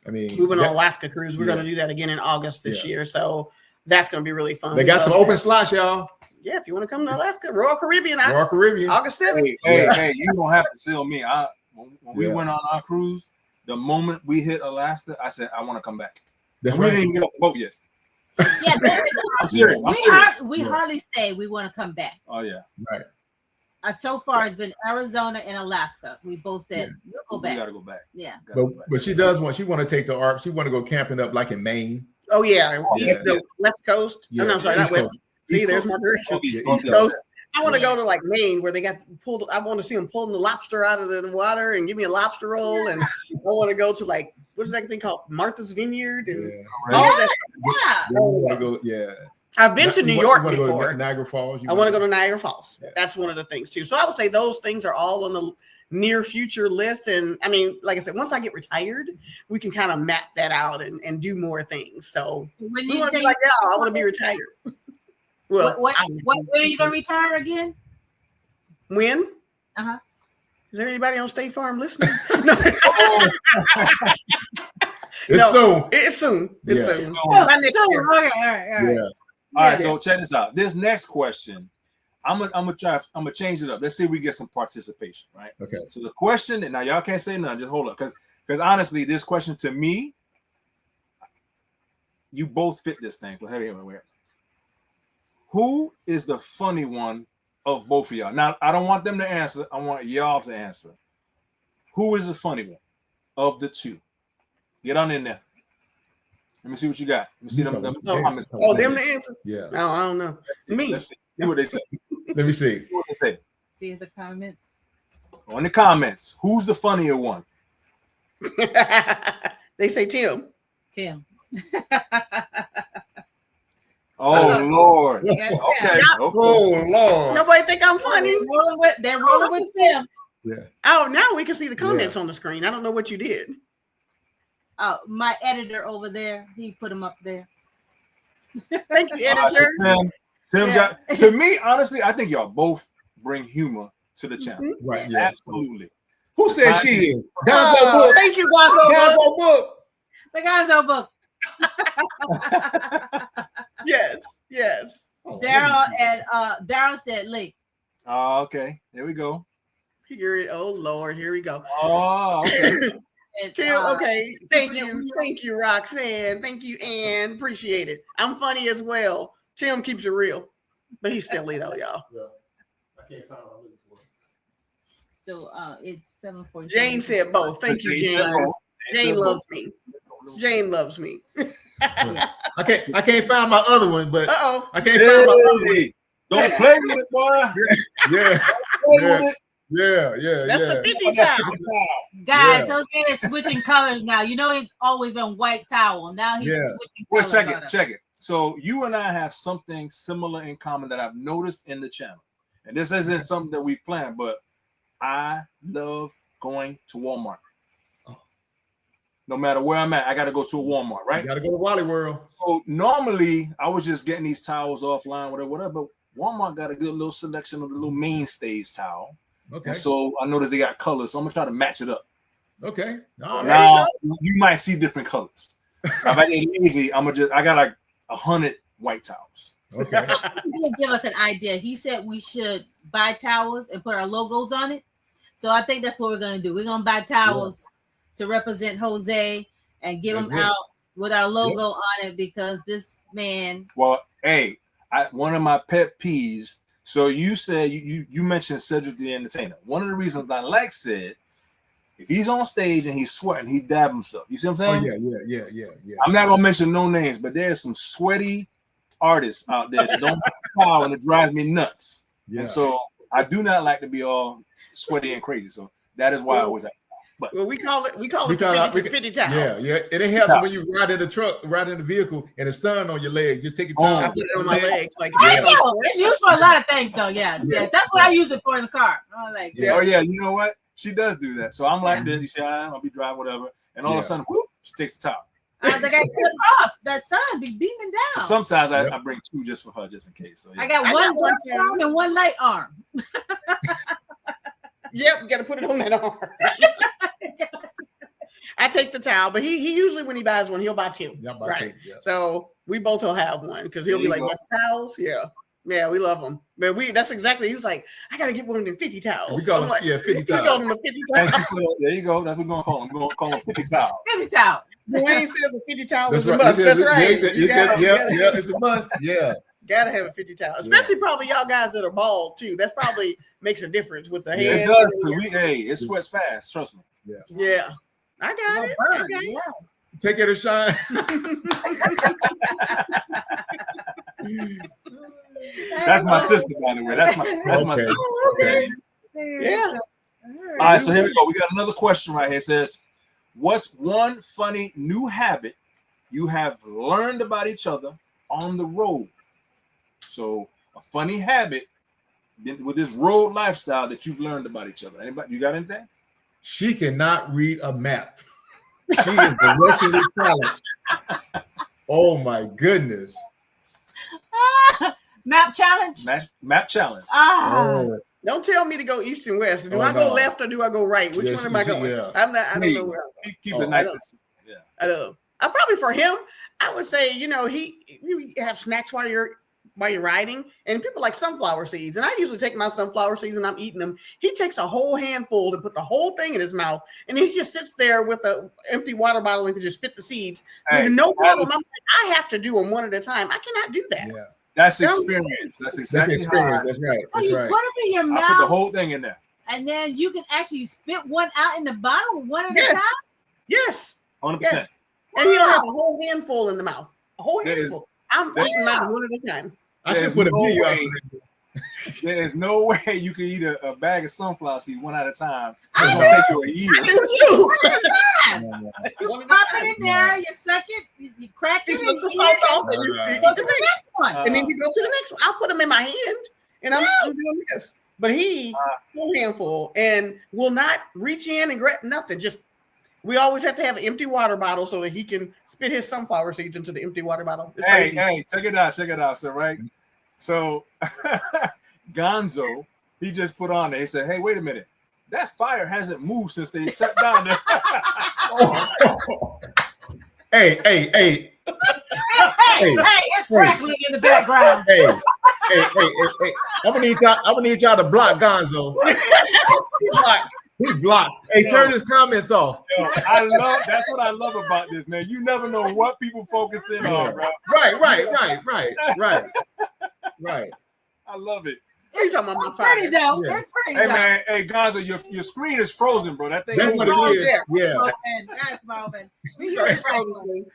I mean, we went on Alaska cruise. We're going to do that again in August this year. So that's going to be really fun. They got some open slots, y'all. Yeah, if you want to come to Alaska, Royal Caribbean, August 7th. Hey, you don't have to sell me. When we went on our cruise, the moment we hit Alaska, I said I want to come back. We didn't even get off the boat yet. Yeah, I'm serious. We hardly say we want to come back. Oh yeah, right. So far, it's been Arizona and Alaska. We both said we'll go back. We gotta go back. Yeah, but she does want. She want to take the ARP. She want to go camping up like in Maine. Oh yeah, the West Coast. Yeah. No, sorry, not West Coast. See, there's my direction. East Coast. I want to go to like Maine where they got pulled. I want to see them pulling the lobster out of the water and give me a lobster roll. And I want to go to like what is that thing called? Martha's Vineyard and all that. Yeah. I've been to New York before. Go to Niagara Falls. I want to go to Niagara Falls. Yeah. That's one of the things too. So I would say those things are all on the near future list. And I mean, like I said, once I get retired, we can kind of map that out and do more things. So when you want to be like, I want to be retired. Well, when are you gonna retire again? When? Is there anybody on State Farm listening? It's soon. All right. So check this out. This next question, I'm gonna change it up. Let's see if we get some participation. Right. Okay. So the question, and now y'all can't say nothing. Just hold up, because honestly, this question to me, you both fit this thing. Who is the funny one of both of y'all? Now, I don't want them to answer. I want y'all to answer. Who is the funny one of the two? Get on in there. Let me see what you got. Let me see them comments. Oh, them the answer? Yeah. No, I don't know. Me. Let's see what they say. Let me see. What they say. See the comments. On the comments, who's the funnier one? They say Tim. Oh Lord. Okay. Oh Lord. Nobody think I'm funny. They're rolling with Tim. Yeah. Oh, now we can see the comments on the screen. I don't know what you did. Oh, my editor over there, he put them up there. Thank you, editor. Tim got, to me, honestly, I think y'all both bring humor to the channel. Right. Yeah. Absolutely. Who said she is? Gonzo Book. Thank you, Gonzo Book. The Gonzo Book. Yes. Daryl said Lee. Oh, okay. There we go. Oh Lord, here we go. Oh, okay. Tim, okay. Thank you, Roxanne. Thank you, Ann. Appreciate it. I'm funny as well. Tim keeps it real, but he's silly though, y'all. Yeah. I can't find what I'm looking for. So it's 7:40. Jane said both. Thank you, Jane. Jane loves me. Jane loves me. I can't find my other one, but I can't find my other one. Don't play with it, boy. Yeah. That's the 50 towel. Guys, so they're switching colors now. You know, it's always been white towel. Now he's switching colors. Well, check it. So you and I have something similar in common that I've noticed in the channel. And this isn't something that we've planned, but I love going to Walmart. no matter where I'm at, I got to go to a Walmart, right? You got to go to Wally World. So normally I was just getting these towels offline, whatever. But Walmart got a good little selection of the little mainstays towel. Okay. And so I noticed they got colors, so I'm gonna try to match it up. Okay. All now you might see different colors. If I get lazy, I got like 100 white towels. Okay. He's gonna give us an idea. He said we should buy towels and put our logos on it. So I think that's what we're gonna do. We're gonna buy towels to represent Jose and give them out with our logo on it, because this man. Well, hey, one of my pet peeves. So you said you mentioned Cedric the Entertainer. One of the reasons I like said, if he's on stage and he's sweating, he dab himself. You see what I'm saying? Oh yeah. I'm not gonna mention no names, but there's some sweaty artists out there that don't power, and it drives me nuts. Yeah. And so I do not like to be all sweaty and crazy. So that is why I always. But we call it 50 towel. Yeah. And it helps when you ride in the truck, ride in the vehicle, and the sun on your leg. Just take your time. I put it on my legs. Like, it's used for a lot of things, though. Yeah. That's what I use it for in the car. I'm like, oh yeah, you know what? She does do that. So I'm like this. You say I'll be driving, whatever, and all of a sudden, whoop, she takes the towel. I was like, I put across that sun be beaming down. So sometimes I bring two just for her, just in case. So, I got one dark arm and one light arm. Yep, got to put it on that arm. I take the towel, but he usually, when he buys one, he'll buy two. Yeah, right. So we both will have one, because he'll be like, "What's towels?" Yeah, we love them. But that's exactly. He was like, "I got to get one of them 50 towels." We call them 50 towels. We call them a 50 towel. There you go. That's what we're gonna call them. We're gonna call them 50 towels. 50 towels. Dwayne says a 50 towel is a must. That's right. It's a must. Yeah. Gotta have a 50 towel, especially probably y'all guys that are bald too. That's probably makes a difference with the head. It does. It sweats fast. Trust me. Yeah. I got it. Yeah. Take it or shine. That's my sister, by the way. That's my sister. Okay. Yeah. All right, so here we go. We got another question right here. It says, what's one funny new habit you have learned about each other on the road? So a funny habit with this road lifestyle that you've learned about each other. Anybody? You got anything? She cannot read a map. She is directionally challenged. Oh my goodness. Map challenge. Map challenge. Don't tell me to go east and west. Do I go left or do I go right? Which one am I going? Yeah. I don't know where. Keep it nice. Yeah. I know. I probably, for him, I would say, you have snacks while you're riding, and people like sunflower seeds. And I usually take my sunflower seeds and I'm eating them. He takes a whole handful and put the whole thing in his mouth, and he just sits there with an empty water bottle and can just spit the seeds with no problem. I'm like, I have to do them one at a time. I cannot do that. Yeah. That's experience. That's exactly experience. That's right. So you put them in your mouth. I put the whole thing in there, and then you can actually spit one out in the bottle, one at a time. Yes, 100%. Yes. And he'll have a whole handful in the mouth. A whole handful. I'm eating mine one at a time. I should put a video out. There's no way you can eat a bag of sunflower seeds one at a time. It's gonna take you a year. I do You pop it in there, you suck it, you crack it, you the salt off, and you go to the next one. And then you go to the next one. I'll put them in my hand, and I'm doing this. But he, full handful, and will not reach in and grab nothing. Just, we always have to have an empty water bottle so that he can spit his sunflower seeds into the empty water bottle. It's crazy. Hey, check it out. So, right? So, Gonzo, he just put on there. He said, "Hey, wait a minute. That fire hasn't moved since they sat down there." Hey, it's crackling in the background. Hey. I'm gonna need y'all to block Gonzo. He blocked. Hey, turn his comments off. Yo, that's what I love about this, man. You never know what people focus in on, bro. Right. I love it. What are you talking about? It's pretty though. Yeah. It's pretty. Hey man, hey Gonzo, your screen is frozen, bro. That thing. That's what it is. Yeah. That's moving. We hear it frozen.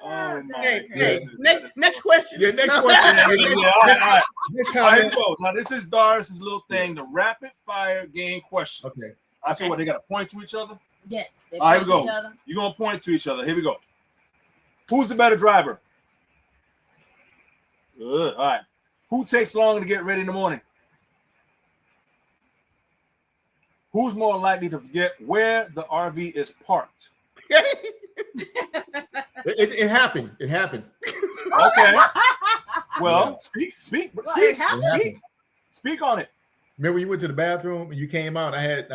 Oh my Hey, next question. Yeah, next question. All right, so now this is Doris's little thing, the rapid fire game question. Okay. I see what they got to point to each other. Yes. All right, here we go. You're gonna point to each other. Here we go. Who's the better driver? Good. All right. Who takes longer to get ready in the morning? Who's more likely to forget where the RV is parked? It happened. It happened. Okay. Well, speak on it. Remember you went to the bathroom and you came out. I had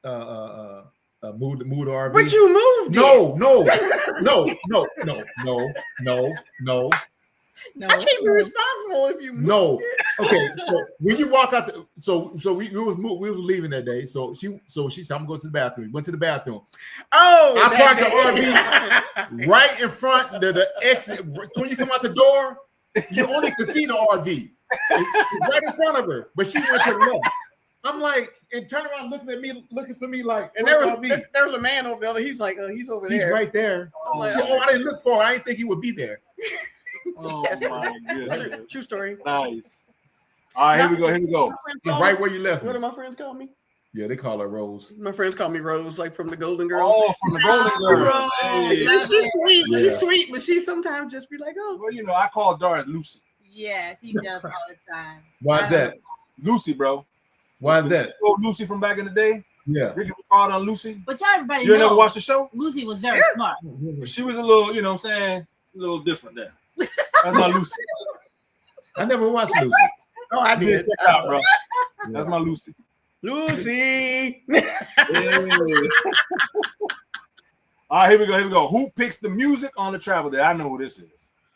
moved RV. But you moved No. I can't be responsible if you no. Okay, so when you walk out, we was leaving that day. So she said, "I'm going to the bathroom." Went to the bathroom. Oh, I parked the RV right in front the exit. When you come out the door, you only can see the RV. It's right in front of her, but she went to the left. I'm like, and turn around looking for me like, and there was a man over there. He's like, he's over there. He's right there. Oh, I didn't look for him. I didn't think he would be there. Oh my goodness. True story. Nice. All right, here we go. He's right where you left What me. do my friends call me? Yeah, they call her Rose. My friends call me Rose, like from the Golden Girls. Oh, from the Golden Girls. Hey. She's sweet. Yeah. She's sweet, but she sometimes just be like, oh. Well, I call Doris Lucy. Yeah, she does all the time. Why is that? Lucy, bro. Why is that? You know Lucy from back in the day? Yeah. Ricky Ricard on Lucy. But y'all everybody You never know watched the show? Lucy was very smart. She was a little, you know what I'm saying? A little different there. That's my Lucy. I never watched Lucy. Oh, I You did. check it out, bro. That's my Lucy. Lucy. Yeah. All right, here we go. Who picks the music on the travel day? I know who this is.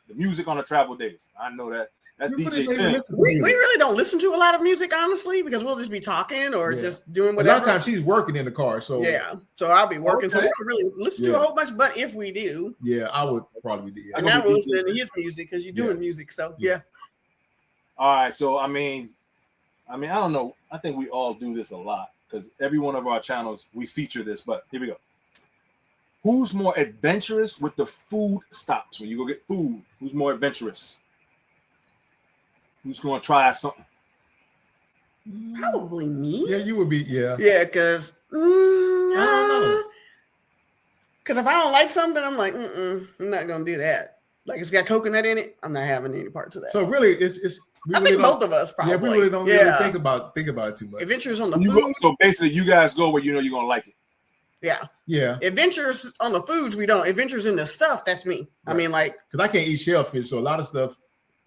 The music on the travel days. I know that. That's DJ Tim. We really don't listen to a lot of music, honestly, because we'll just be talking or just doing A whatever. lot of times she's working in the car, so Yeah, so I'll be working. So Okay. we don't really listen to a whole bunch, but if we do, yeah, I would probably be. and now we're listening to his music because you're doing music. So yeah. All right, so I mean, I don't know. I think we all do this a lot because every one of our channels we feature this. But here we go. Who's more adventurous with the food stops? When you go get food, who's more adventurous? Who's going to try something? Probably me. Yeah, you would be. Yeah. Yeah, because I don't know. Because if I don't like something, I'm like, I'm not gonna do that. Like it's got coconut in it, I'm not having any parts of that. So really, it's. I think both of us probably. Yeah, we really don't really think about it too much. Adventures on the You food. go, so basically, you guys go where you know you're going to like it. Yeah. Yeah. Adventures on the foods, we don't. Adventures in the stuff, that's me. I mean, like, because I can't eat shellfish, so a lot of stuff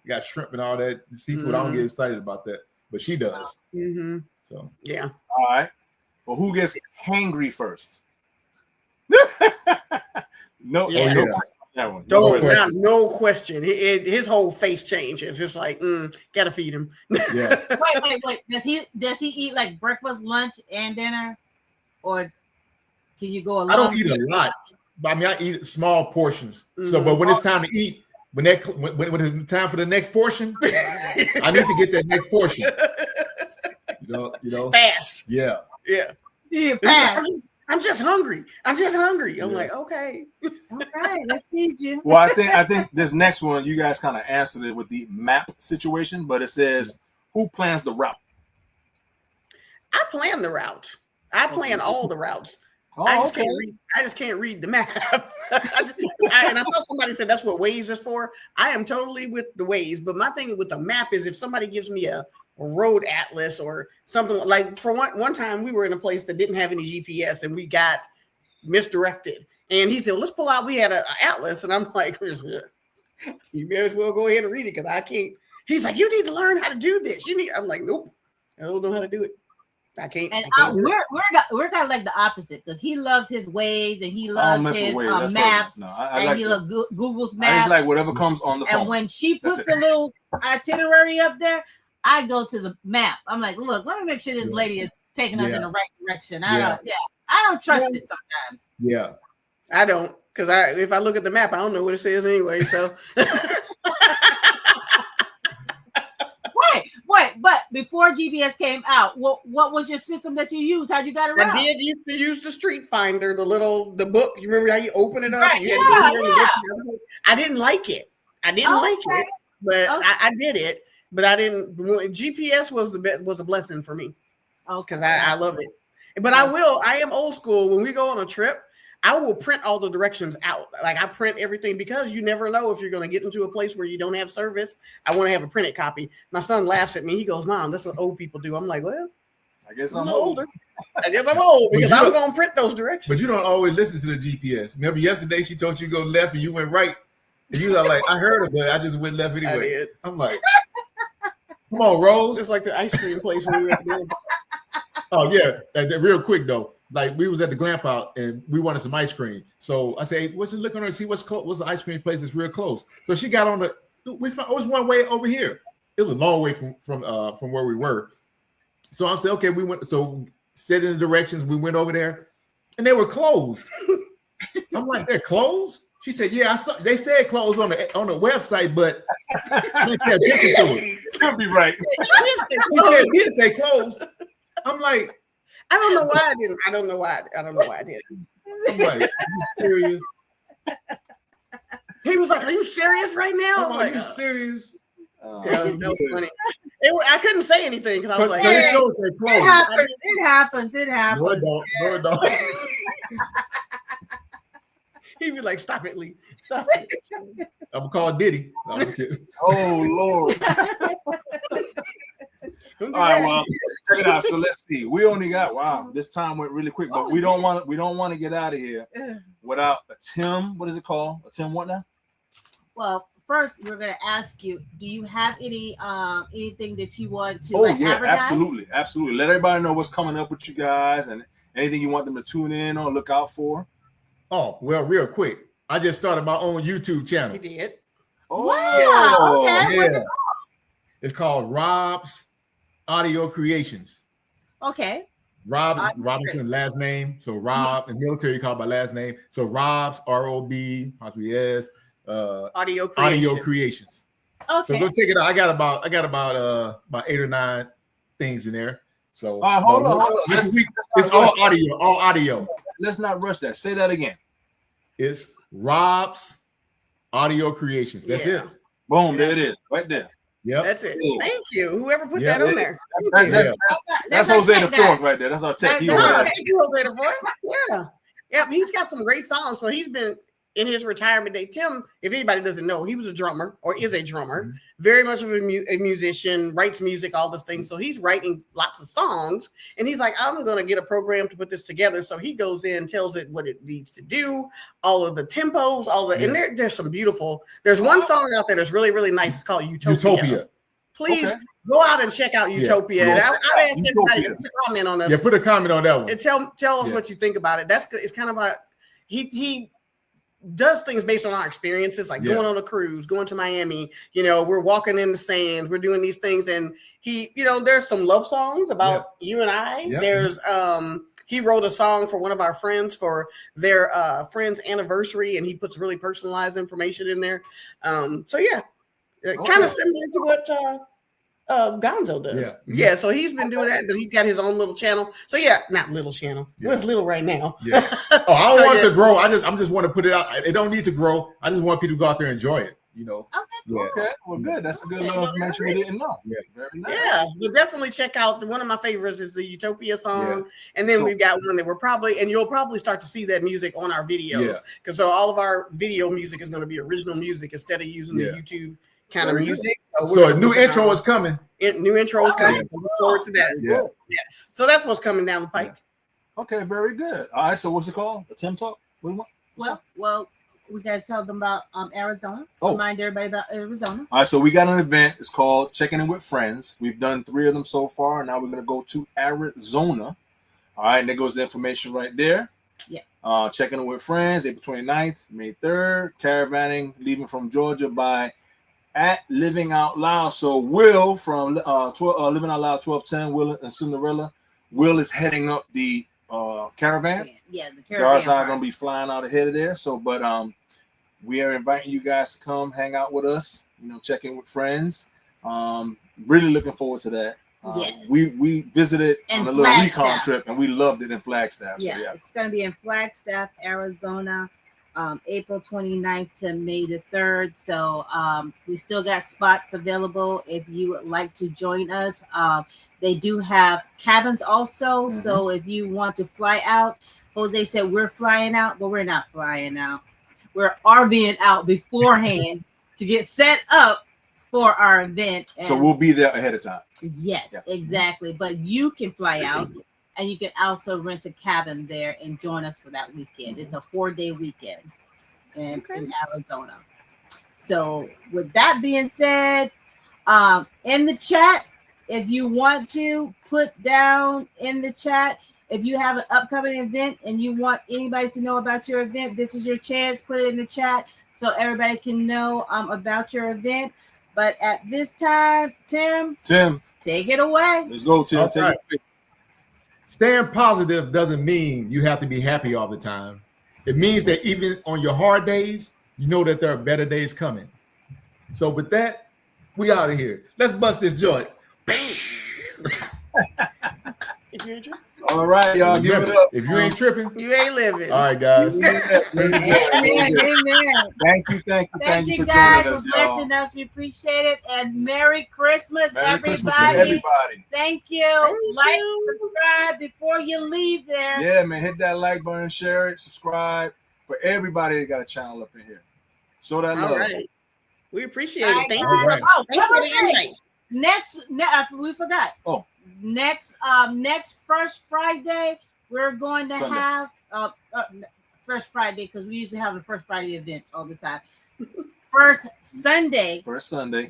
got shrimp and all that seafood. I don't get excited about that, but she does. So yeah. All right. Well, who gets hangry first? No, Yeah. no question on that one. No question. His whole face changes. It's like, gotta feed him. yeah. Wait. Does he eat like breakfast, lunch, and dinner, or can you go? I don't eat a lot, but I mean I eat small portions. So, but when it's time to eat, when it's time for the next portion, I need to get that next portion. You know, Fast. Yeah. I'm just hungry. I'm like, okay. Okay, let's feed you. Well, I think this next one you guys kind of answered it with the map situation, but it says who plans the route? I plan the route. I plan all the routes. Oh, I just can't read the map. And I saw somebody said that's what Waze is for. I am totally with the Waze, but my thing with the map is if somebody gives me a road atlas or something like for one time we were in a place that didn't have any GPS and we got misdirected. And he said, well, let's pull out. We had an atlas, and I'm like, you may as well go ahead and read it because I can't. He's like, you need to learn how to do this. I'm like, nope, I don't know how to do it. I can't. And we're kind of like the opposite because he loves his Waze and he loves his maps and like he loves Google's maps. I just like whatever comes on the phone. And when she puts the little itinerary up there, I go to the map. I'm like, look, let me make sure this lady is taking us in the right direction. I don't trust it sometimes. Yeah, I don't because if I look at the map, I don't know what it says anyway. So. Wait, but before GPS came out, what was your system that you used? How'd you got around? I did used to use the Street Finder, the book. You remember how you open it up? Right, I didn't like it. But I did it. But I didn't. GPS was a blessing for me. Oh, because I love it. But I am old school. When we go on a trip, I will print all the directions out. Like I print everything because you never know if you're going to get into a place where you don't have service. I want to have a printed copy. My son laughs at me. He goes, Mom, that's what old people do. I'm like, well, I guess I'm I'm a little old. older. I guess I'm old because I was going to print those directions. But you don't always listen to the GPS. Remember yesterday she told you to go left and you went right. And you were like, I heard her, but I just went left anyway. I did. I'm like, come on, Rose. It's like the ice cream place when we were at the game. Oh, yeah. Real quick, though. Like, we was at the Glamp Out, and we wanted some ice cream. So I say, what's it looking on her? See what's close? What's the ice cream place that's real close? So she got on the. We found it was one way over here. It was a long way from where we were. So I said, okay, we went. So set in the directions. We went over there, and they were closed. I'm like, they're closed? She said, yeah, I saw. They said closed on the website, but I didn't pay attention to it. Could be right. He didn't say closed. I'm like, I don't know why I didn't. I don't know why I didn't. I'm like, are you serious? He was like, "Are you serious right now?" I'm like, are you serious? Yeah, that was funny. I couldn't say anything because I was like, "Hey, it shows they're It closed." happens. It happens. It No, happens. it don't. No, it don't. He'd be like, "Stop it, Lee. Stop it." I'm gonna call Diddy. No, I'm kidding. Oh Lord. All right, well, check it out. So let's see. We only got this time went really quick, but we don't want to get out of here without a Tim. What is it called? A Tim what now? Well, first we're gonna ask you: do you have any anything that you want to? Oh yeah, advertise? absolutely. Let everybody know what's coming up with you guys and anything you want them to tune in or look out for. Oh well, real quick. I just started my own YouTube channel. He did. Oh, Wow. Okay. What's Yeah. It's called Rob's Audio Creations. Okay. Robinson last name. So Rob in military called by last name. So Rob's ROB S Audio Creations. Okay. So go check it out. I got about 8 or 9 things in there. So all right, hold on. This week it's all audio. Let's not rush that. Say that again. It's Rob's Audio Creations. That's it. Boom, there it is. Right there. Yep. That's it. Cool. Thank you. Whoever put Yeah. that on there. That's Jose the Fourth right there. That's our tech. He That's over our there. Thank you, Jose the Boy. Yeah. Yeah, he's got some great songs. So he's been in his retirement day. Tim, if anybody doesn't know, he was a drummer or is a drummer, very much of a musician, writes music, all those things. So he's writing lots of songs and he's like, I'm going to get a program to put this together. So he goes in, tells it what it needs to do, all of the tempos, and there's some beautiful, there's one song out there that's really, really nice. It's called Utopia. Please go out and check out Utopia. And I'd ask everybody to put a comment on us. Yeah, put a comment on that one. And tell us what you think about it. That's good. It's kind of like he does things based on our experiences, like going on a cruise, going to Miami, we're walking in the sands, we're doing these things. And he, there's some love songs about you and I. Yep. There's, he wrote a song for one of our friends for their friend's anniversary, and he puts really personalized information in there. Kind of similar to what Gonzo does. Yeah. So he's been doing that, but he's got his own little channel. So not little channel. Well, it's little right now. Yeah. Oh, I don't want it to grow. I just want to put it out. It don't need to grow. I just want people to go out there and enjoy it. Okay. Well, good. That's a good little information we didn't know. Yeah. Very nice. Yeah. But definitely check out one of my favorites is the Utopia song. And then we've got one that you'll probably start to see that music on our videos. Because so all of our video music is going to be original music instead of using the YouTube kind of music. So a new intro is coming. New intro is coming. So look forward to that. Yeah. Yes. So that's what's coming down the pike. Okay, very good. All right, so what's it called? A Tim Talk? Well, we got to tell them about Arizona. Remind everybody about Arizona. All right, so we got an event. It's called Checking In With Friends. We've done 3 of them so far. Now we're going to go to Arizona. All right, and there goes the information right there. Yeah. Checking In With Friends, April 29th, May 3rd. Caravanning, leaving from Georgia by at Living Out Loud. So Will from Living Out Loud 1210, Will and Cinderella. Will is heading up the caravan. Yeah, the The caravan. are going to be flying out ahead of there. So, but we are inviting you guys to come hang out with us. Check in with friends. Really looking forward to that. Yes. We visited on a little recon trip and we loved it in Flagstaff. Yeah, So, it's going to be in Flagstaff, Arizona, April 29th to May the 3rd. So we still got spots available if you would like to join us. They do have cabins also. Mm-hmm. So if you want to fly out, Jose said we're flying out, but we're not flying out. We're RVing out beforehand to get set up for our event. And So we'll be there ahead of time. yes, Yeah. exactly. But you can fly out, and you can also rent a cabin there and join us for that weekend. It's a 4-day weekend in Arizona. So with that being said, in the chat, if you want to put down in the chat, if you have an upcoming event and you want anybody to know about your event, this is your chance. Put it in the chat so everybody can know about your event. But at this time, Tim, take it away. Let's go, Tim. All Take right. it away. Staying positive doesn't mean you have to be happy all the time. It means that even on your hard days, you know that there are better days coming. So with that, we out of here. Let's bust this joint. All right, y'all. Give Remember, it up. if you ain't tripping, You ain't living. all right, guys. Amen. Thank you Thank you for guys joining for us, blessing y'all. us. We appreciate it. And Merry Christmas, Merry Christmas to everybody. everybody. Thank you. Like, subscribe before you leave there. Yeah, man. Hit that like button, share it, subscribe. For everybody that got a channel up in here. Show that love. All right. We appreciate it. Thank All you. right. Oh, Thanks for the okay. invite. Next, we forgot. Oh. Next first Friday, we're going to Sunday. have first Friday, because we usually have the first Friday events all the time. First Sunday,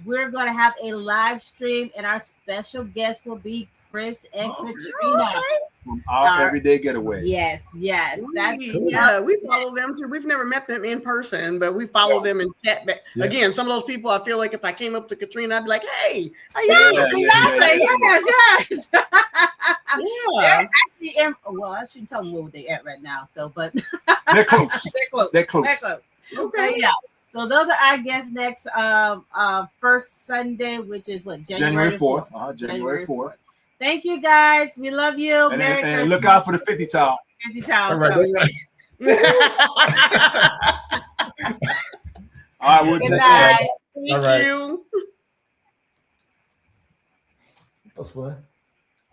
we're going to have a live stream, and our special guest will be Chris and Katrina from our Everyday Getaway. Yes. That's Yeah, we follow them too. We've never met them in person, but we follow them in chat. Yeah. Again, some of those people, I feel like if I came up to Katrina, I'd be like, "Hey, how you doing?" Yes. Yeah. Actually, well, I shouldn't tell them where they at right now. So, but They're close. They're close. Okay. But yeah. So those are our guests next first Sunday, which is what, January 4th. January 4th. Thank you guys. We love you. And look out for the 50 towel. 50 towel. All right. All right, we'll Good check night. Thank All right. you. That's fun.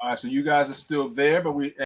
All right, so you guys are still there, but we